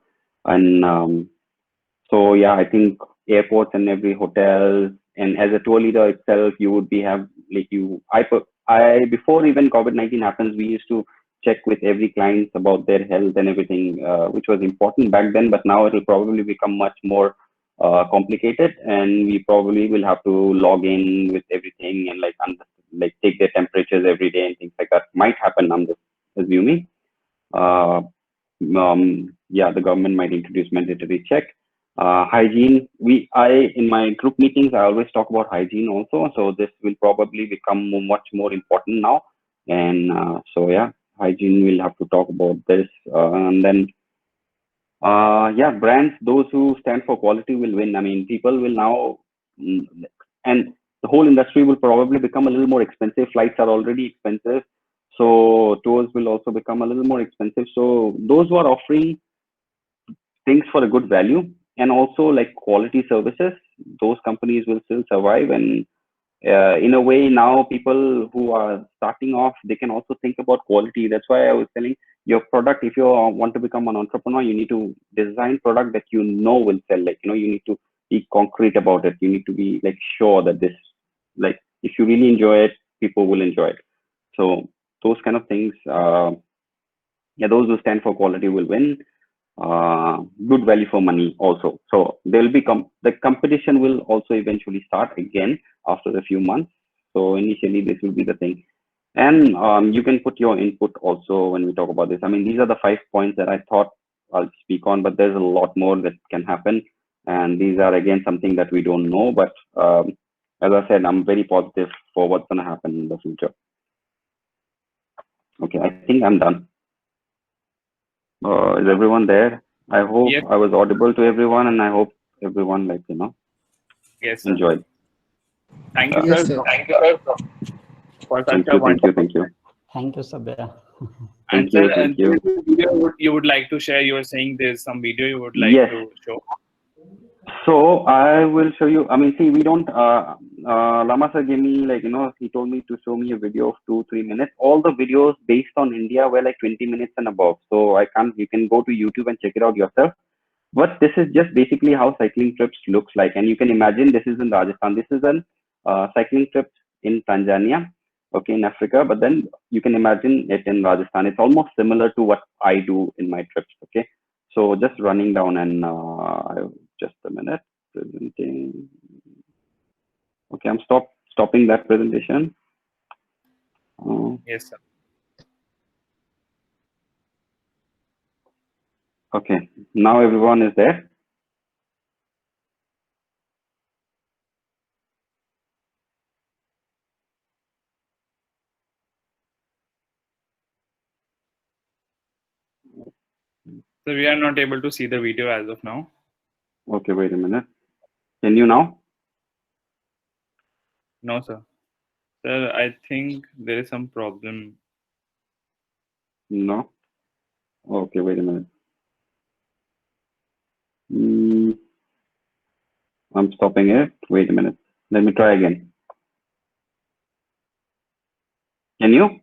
and so yeah, I think airports and every hotel and as a tour leader itself, you would be have like I before even COVID-19 happens, we used to check with every client about their health and everything, which was important back then. But now it will probably become much more complicated, and we probably will have to log in with everything and like take their temperatures every day and things like that. Might happen. I'm just assuming. Uh, yeah, the government might introduce mandatory check. Hygiene, in my group meetings, I always talk about hygiene also. So this will probably become much more important now. And so yeah, hygiene will have to talk about this. And then yeah, brands, those who stand for quality will win. I mean, people will now, mm, and the whole industry will probably become a little more expensive. Flights are already expensive. So tours will also become a little more expensive. So those who are offering things for a good value and also like quality services, those companies will still survive. And in a way, now people who are starting off, they can also think about quality. That's why I was telling your product, if you want to become an entrepreneur, you need to design product that will sell. Like, you need to be concrete about it. You need to be like sure that this, like, if you really enjoy it, people will enjoy it. So those kind of things, yeah, those who stand for quality will win. Good value for money also. So there will be the competition will also eventually start again after a few months. So initially this will be the thing. And you can put your input also when we talk about this. I mean, these are the 5 points that I thought I'll speak on, but there's a lot more that can happen. And these are again something that we don't know. But as I said, I'm very positive for what's going to happen in the future. Okay, I think I'm done. Is everyone there? I hope Yes. I was audible to everyone, and I hope everyone Yes, sir. enjoyed. Thank you, Yes, sir. sir. Thank you, sir, for such Thank a you, thank you, wonderful. thank you, Thank you, Sabya. And thank sir, you, thank you. video you would like to share? You were saying there's some video you would like Yes. to show. So I will show you. I mean, see, we don't. Lama sir gave me he told me to show me a video of 2-3 minutes. All the videos based on India were like 20 minutes and above. So I can't. You can go to YouTube and check it out yourself. But this is just basically how cycling trips looks like, and you can imagine this is in Rajasthan. This is an cycling trip in Tanzania, okay, in Africa. But then you can imagine it in Rajasthan. It's almost similar to what I do in my trips, okay. So just running down and just a minute, presenting. Okay, I'm stopping that presentation. Yes, sir. Okay, now everyone is there. So we are not able to see the video as of now. Okay, wait a minute. Can you now? No, sir. Sir, I think there is some problem. No. Okay, wait a minute. I'm stopping it. Wait a minute. Let me try again. Can you?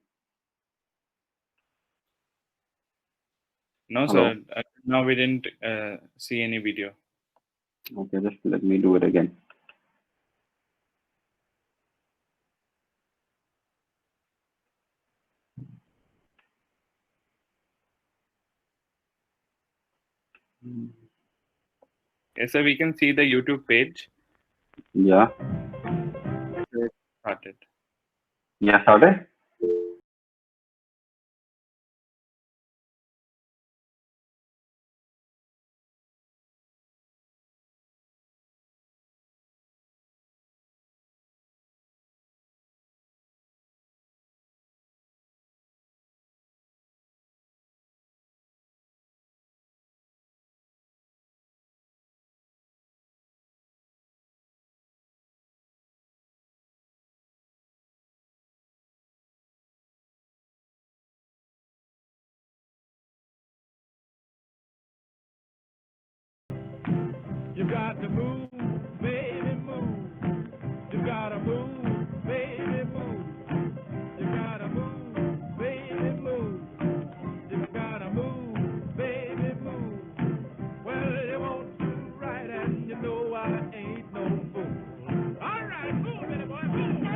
No, Hello? sir. No, we didn't see any video. Okay, just let me do it again. Yes, sir. We can see the YouTube page. Yeah. Started. Yeah, started? You got to move, baby, move. You gotta move, baby, move. You gotta move, baby, move. You gotta move, baby, move. Well, you want to right, and you know I ain't no fool. All right, move, baby boy, move.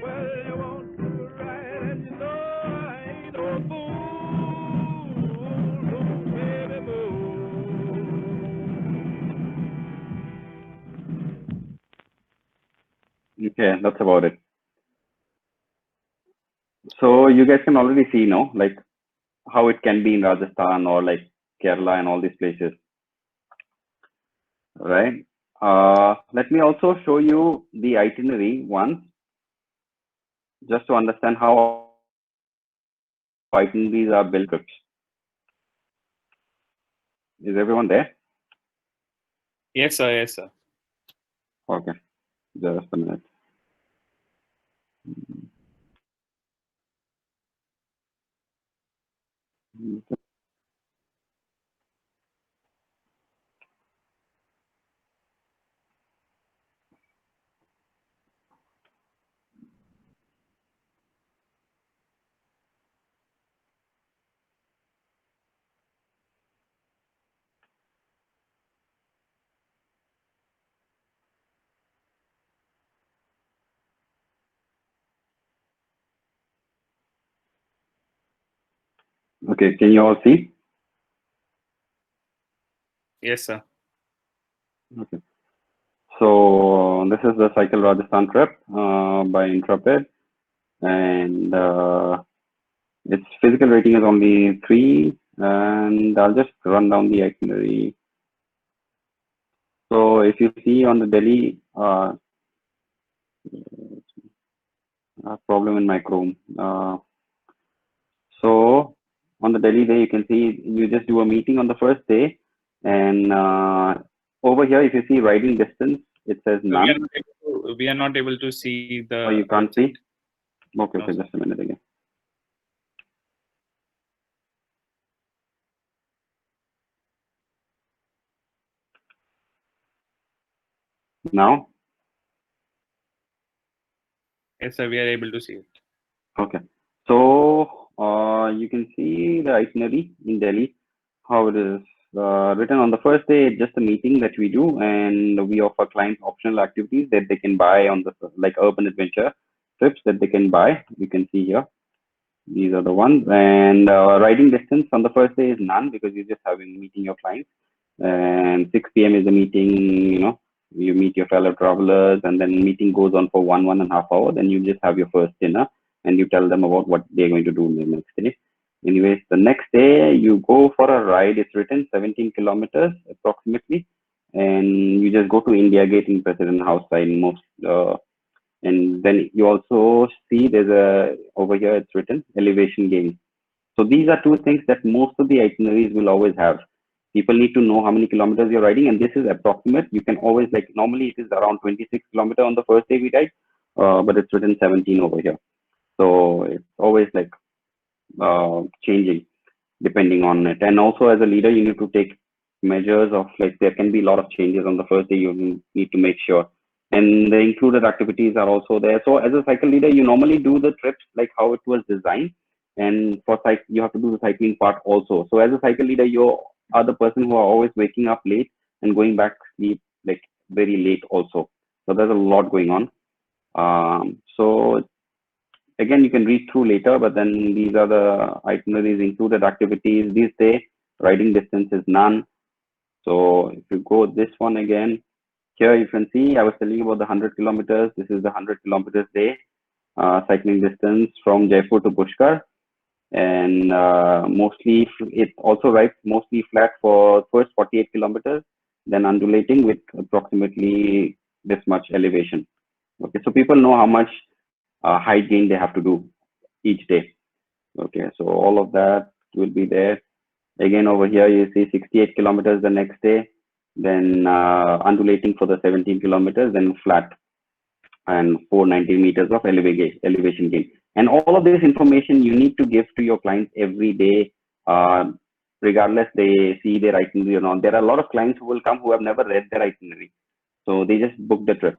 Well, you want to right, and you know I ain't no fool. Move, baby, move. Okay, that's about it. So you guys can already see, no, like how it can be in Rajasthan or like Kerala and all these places, right? Let me also show you the itinerary once, just to understand how itineraries are built. Is everyone there? Yes, sir. Yes, sir. Okay, just a minute. Okay, can you all see? Yes, sir. Okay. So this is the Cycle Rajasthan trip by Intrepid, and its physical rating is only 3, and I'll just run down the itinerary. So if you see on the Delhi, problem in my Chrome. So on the Delhi day, you can see you just do a meeting on the first day, and over here, if you see riding distance, it says So none. we are not able to see the. Oh, you can't see? Okay, No, okay, sir. just a minute again. Now, Yes, sir. We are able to see it. okay. So you can see the itinerary in Delhi, how it is written on the first day. It's just a meeting that we do, and we offer clients optional activities that they can buy on the like urban adventure trips that they can buy. You can see here. These are the ones. And riding distance on the first day is none because you're just having meeting your clients. And 6 p.m. is the meeting, you know, you meet your fellow travelers, and then meeting goes on for 1.5 hours. Then you just have your first dinner and you tell them about what they're going to do the next day. Anyways, the next day you go for a ride. It's written 17 kilometers approximately. And you just go to India Gate in President House side most and then you also see there's a over here it's written elevation gain. So these are two things that most of the itineraries will always have. People need to know how many kilometers you're riding, and this is approximate. You can always, like, normally it is around 26 kilometers on the first day we ride, but it's written 17 over here. So it's always like changing depending on it. And also as a leader, you need to take measures of, like, there can be a lot of changes on the first day. You need to make sure. And the included activities are also there. So as a cycle leader, you normally do the trips like how it was designed. And for cycle, you have to do the cycling part also. So as a cycle leader, you are the person who are always waking up late and going back to sleep like very late also. So there's a lot going on. So again, you can read through later, but then these are the itineraries, included activities. This day, riding distance is none. So if you go this one again, here you can see I was telling you about the 100 kilometers. This is the 100 kilometers day, cycling distance from Jaipur to Pushkar. And mostly, it also rides mostly flat for first 48 kilometers, then undulating with approximately this much elevation. Okay, so people know how much height gain they have to do each day. Okay, so all of that will be there. Again, over here you see 68 kilometers the next day, then undulating for the 17 kilometers, then flat and 490 meters of elevation gain. And all of this information you need to give to your clients every day, regardless they see their itinerary or not. There are a lot of clients who will come who have never read their itinerary. So they just book the trip.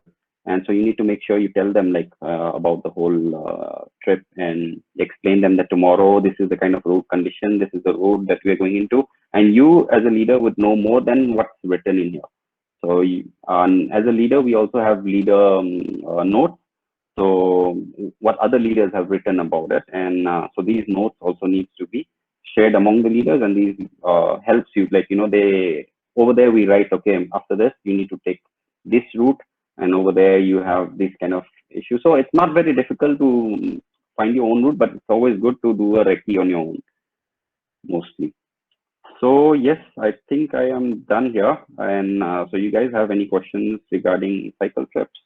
And so you need to make sure you tell them like about the whole trip and explain them that tomorrow this is the kind of road condition, this is the road that we are going into, and you as a leader would know more than what's written in here. So as a leader, we also have leader notes. So what other leaders have written about it, and so these notes also needs to be shared among the leaders, and these helps you, like, you know, they over there we write, okay, after this you need to take this route, and over there you have this kind of issue. So it's not very difficult to find your own route, but it's always good to do a recce on your own mostly. So yes, I think I am done here. And so you guys have any questions regarding cycle trips,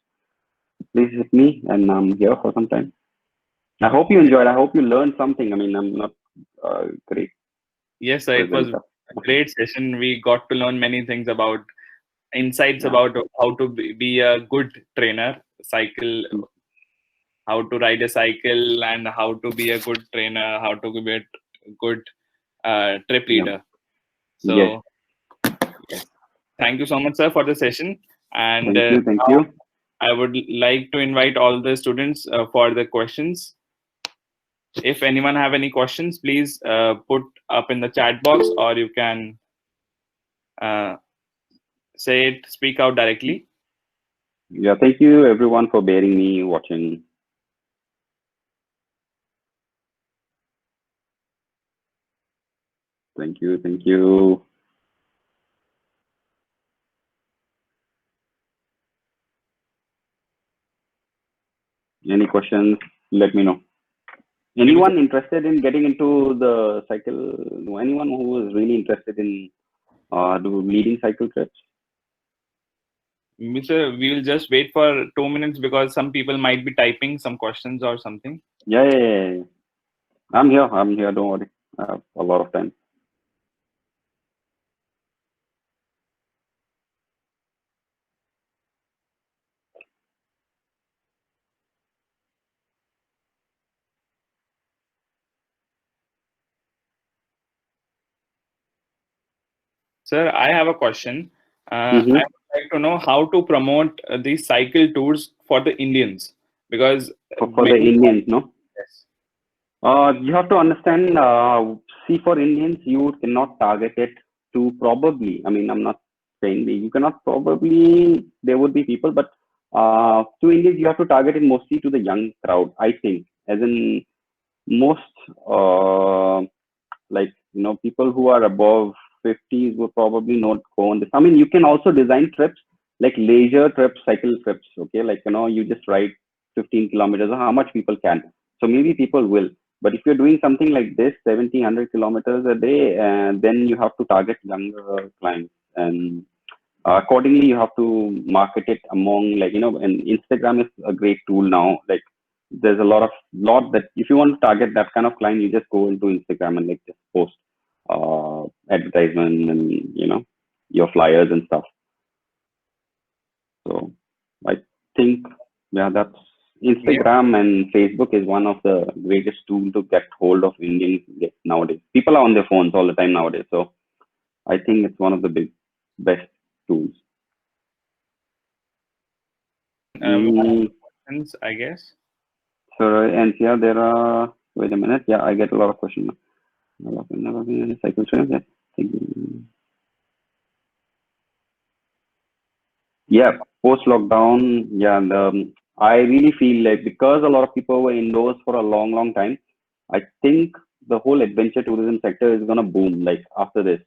please hit me, and I'm here for some time. I hope you enjoyed. I hope you learned something. I mean, I'm not great. Yes, sir, it was a great session. We got to learn many things about insights about how to be a good trainer, cycle, how to ride a cycle, and how to be a good trainer, how to be a good trip leader. So yes. Thank you so much, sir, for the session. And thank you. I would like to invite all the students for the questions. If anyone have any questions, please put up in the chat box, or you can say it, speak out directly. Yeah, thank you everyone for bearing me watching. Thank you, thank you. Any questions? Let me know. Anyone interested in getting into the cycle? Anyone who is really interested in leading cycle trips? Mr. We'll just wait for 2 minutes because some people might be typing some questions or something. Yeah. I'm here. Don't worry. I have a lot of time. Sir, I have a question. I would like to know how to promote these cycle tours for the Indians, because for the Indians, no? Yes. You have to understand. See, for Indians, you cannot target it to probably. I mean, I'm not saying you cannot probably. There would be people, but to Indians, you have to target it mostly to the young crowd. I think, as in most, like, you know, people who are above 50s would probably not go on this. I mean, you can also design trips like leisure trips, cycle trips. Okay, like, you know, you just ride 15 kilometers, or how much people can. So maybe people will. But if you're doing something like this, 70, 100 kilometers a day, then you have to target younger clients. And accordingly, you have to market it among, like, you know, and Instagram is a great tool now. Like, there's a lot that if you want to target that kind of client, you just go into Instagram and like just post advertisement and your flyers and stuff. So I think that's Instagram and Facebook is one of the greatest tools to get hold of Indians nowadays. People are on their phones all the time nowadays, so I think it's one of the best tools. Questions, I guess. So, and yeah, there are. Wait a minute. Yeah, I get a lot of questions. Never been any cycle trends. Yeah, post lockdown. Yeah, I really feel like because a lot of people were indoors for a long time, I think the whole adventure tourism sector is gonna boom like after this,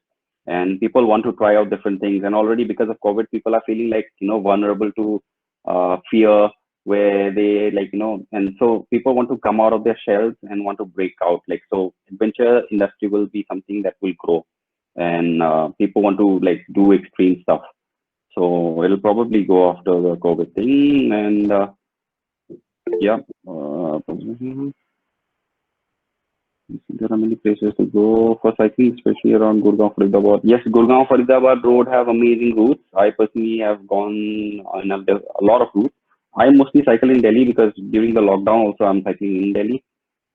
and people want to try out different things. And already because of COVID, people are feeling like vulnerable to fear, where they and so people want to come out of their shells and want to break out. Like so, adventure industry will be something that will grow, and people want to like do extreme stuff. So it'll probably go after the COVID thing, and yeah. There are many places to go for cycling, especially around Gurgaon, Faridabad. Yes, Gurgaon, Faridabad road have amazing routes. I personally have gone on a lot of routes. I mostly cycle in Delhi because during the lockdown also I'm cycling in Delhi.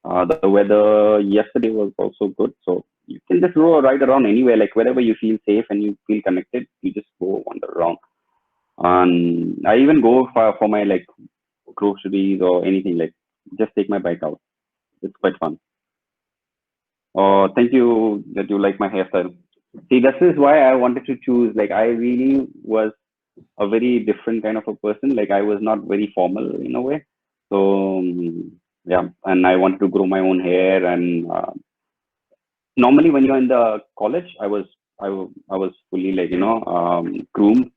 The weather yesterday was also good, so you can just go ride around anywhere, like wherever you feel safe and you feel connected, you just go wander around. And I even go for my like groceries or anything, like just take my bike out. It's quite fun. Oh, thank you that you like my hairstyle. See, this is why I wanted to choose. Like, I really was a very different kind of a person. Like, I was not very formal in a way. So, yeah, and I wanted to grow my own hair. And normally, when you're in the college, I was fully like groomed.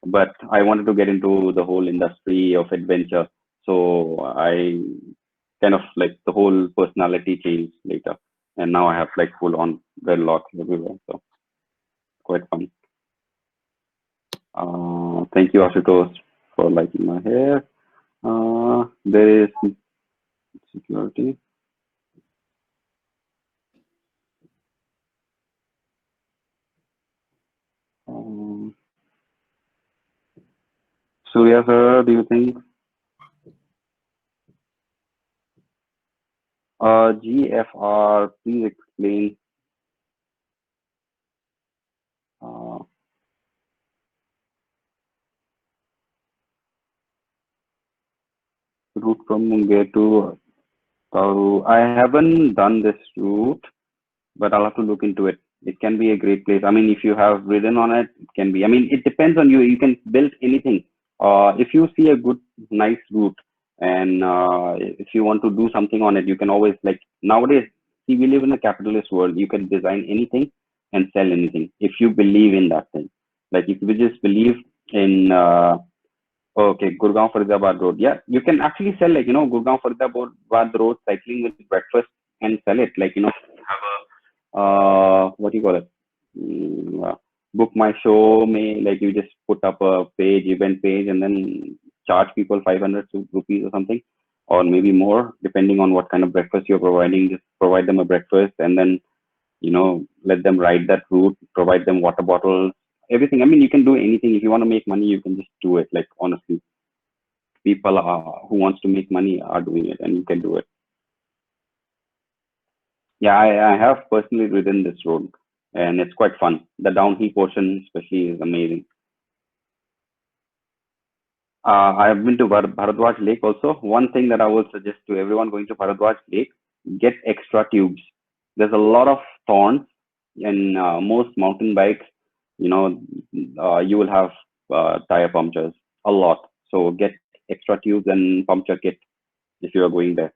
But I wanted to get into the whole industry of adventure. So I kind of like the whole personality changed later. And now I have like full on dreadlocks everywhere. So quite fun. Thank you, Ashutosh, for liking my hair. There is security. Surya sir, do you think? GFR, please explain. Route from Mumbai to Tauru. I haven't done this route, but I'll have to look into it. It can be a great place. I mean, if you have ridden on it, it can be. I mean, it depends on you. You can build anything. If you see a good, nice route, and if you want to do something on it, you can always like nowadays. See, we live in a capitalist world. You can design anything and sell anything if you believe in that thing. Like if you just believe in okay, Gurgaon Faridabad Road. Yeah, you can actually sell like Gurgaon Faridabad Road cycling with breakfast and sell it. Like have a what do you call it? Book my show. May like you just put up a page, event page, and then charge people 500 rupees or something, or maybe more, depending on what kind of breakfast you're providing. Just provide them a breakfast, and then let them ride that route. Provide them water bottles, everything. I mean, you can do anything. If you want to make money, you can just do it. Like honestly, people who wants to make money are doing it, and you can do it. Yeah, I have personally ridden this road, and it's quite fun. The downhill portion, especially, is amazing. I have been to Bharadwaj Lake also. One thing that I will suggest to everyone going to Bharadwaj Lake, get extra tubes. There's a lot of thorns in most mountain bikes. You will have tire punctures a lot. So get extra tubes and puncture kit if you are going there.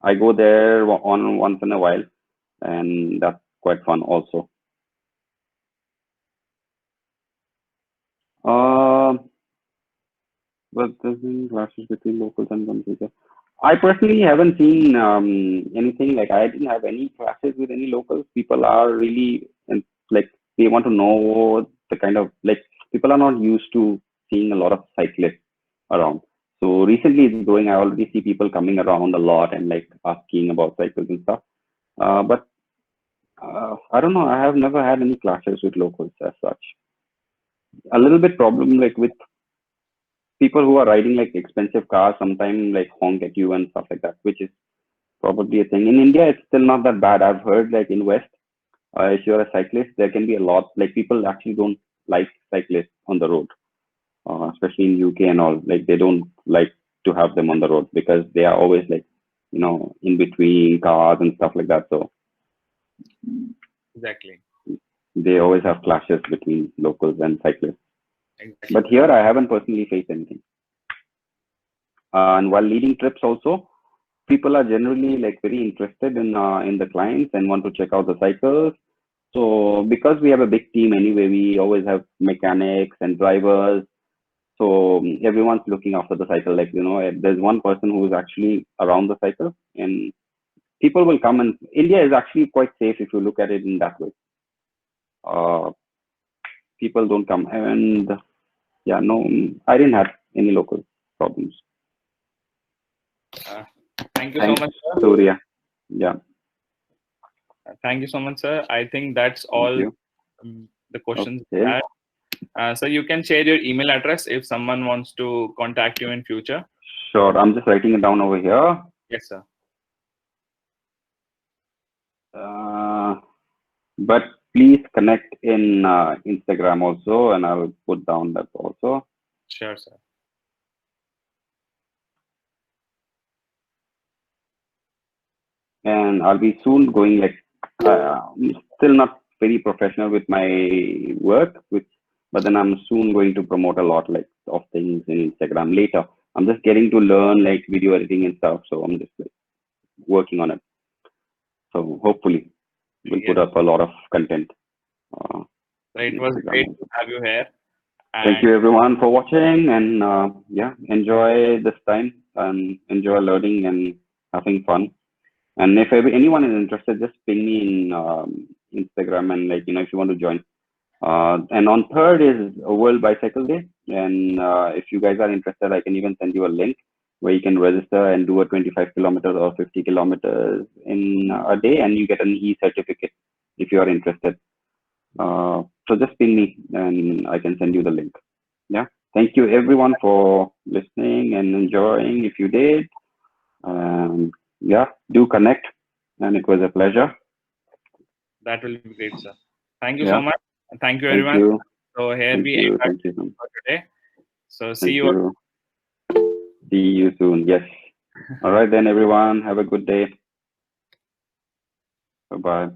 I go there on once in a while, and that's quite fun also. But there's been clashes between locals and Gamsika. I personally haven't seen anything like I didn't have any clashes with any locals. People are really like they want to know the kind of like people are not used to seeing a lot of cyclists around. So recently it's growing. I already see people coming around a lot and like asking about cycles and stuff. But I don't know. I have never had any clashes with locals as such. A little bit problem like with people who are riding like expensive cars. Sometimes like honk at you and stuff like that, which is probably a thing. In India, it's still not that bad. I've heard like in West, if you're a cyclist, there can be a lot like people actually don't like cyclists on the road, especially in UK and all. Like they don't like to have them on the road because they are always like, in between cars and stuff like that. So Exactly. they always have clashes between locals and cyclists. Exactly. But here, I haven't personally faced anything. And while leading trips, also people are generally like very interested in the clients and want to check out the cycles. So because we have a big team anyway, we always have mechanics and drivers. So everyone's looking after the cycle. Like, there's one person who is actually around the cycle, and people will come. And India is actually quite safe if you look at it in that way. People don't come. And yeah, no, I didn't have any local problems. Thank you Thanks, so much, sir. Surya. Yeah. Thank you so much, sir. I think that's all You. the questions we Okay. had. So you can share your email address if someone wants to contact you in future. Sure. I'm just writing it down over here. Yes, sir. But please connect in Instagram also, and I'll put down that also. Sure, sir. And I'll be soon going like I'm still not very professional with my work, but then I'm soon going to promote a lot like of things in Instagram later. I'm just getting to learn like video editing and stuff, so I'm just like working on it. So hopefully we'll put up a lot of content. So it was Instagram great also. to have you here. Thank you everyone for watching, and yeah, enjoy this time and enjoy learning and having fun. And if anyone is interested, just ping me in Instagram, and like if you want to join. And on 3rd is a World Bicycle Day, and if you guys are interested, I can even send you a link where you can register and do a 25 kilometers or 50 kilometers in a day, and you get an e-certificate if you are interested. So just ping me, and I can send you the link. Yeah. Thank you everyone for listening and enjoying. If you did, yeah, do connect, and it was a pleasure. That will be great, sir. Thank you Yeah. so much. Thank you, Thank everyone. you. So here Thank we you. end our Thank you. for today. So see Thank you. you. See you soon. Yes. All right then, everyone. Have a good day. Bye-bye.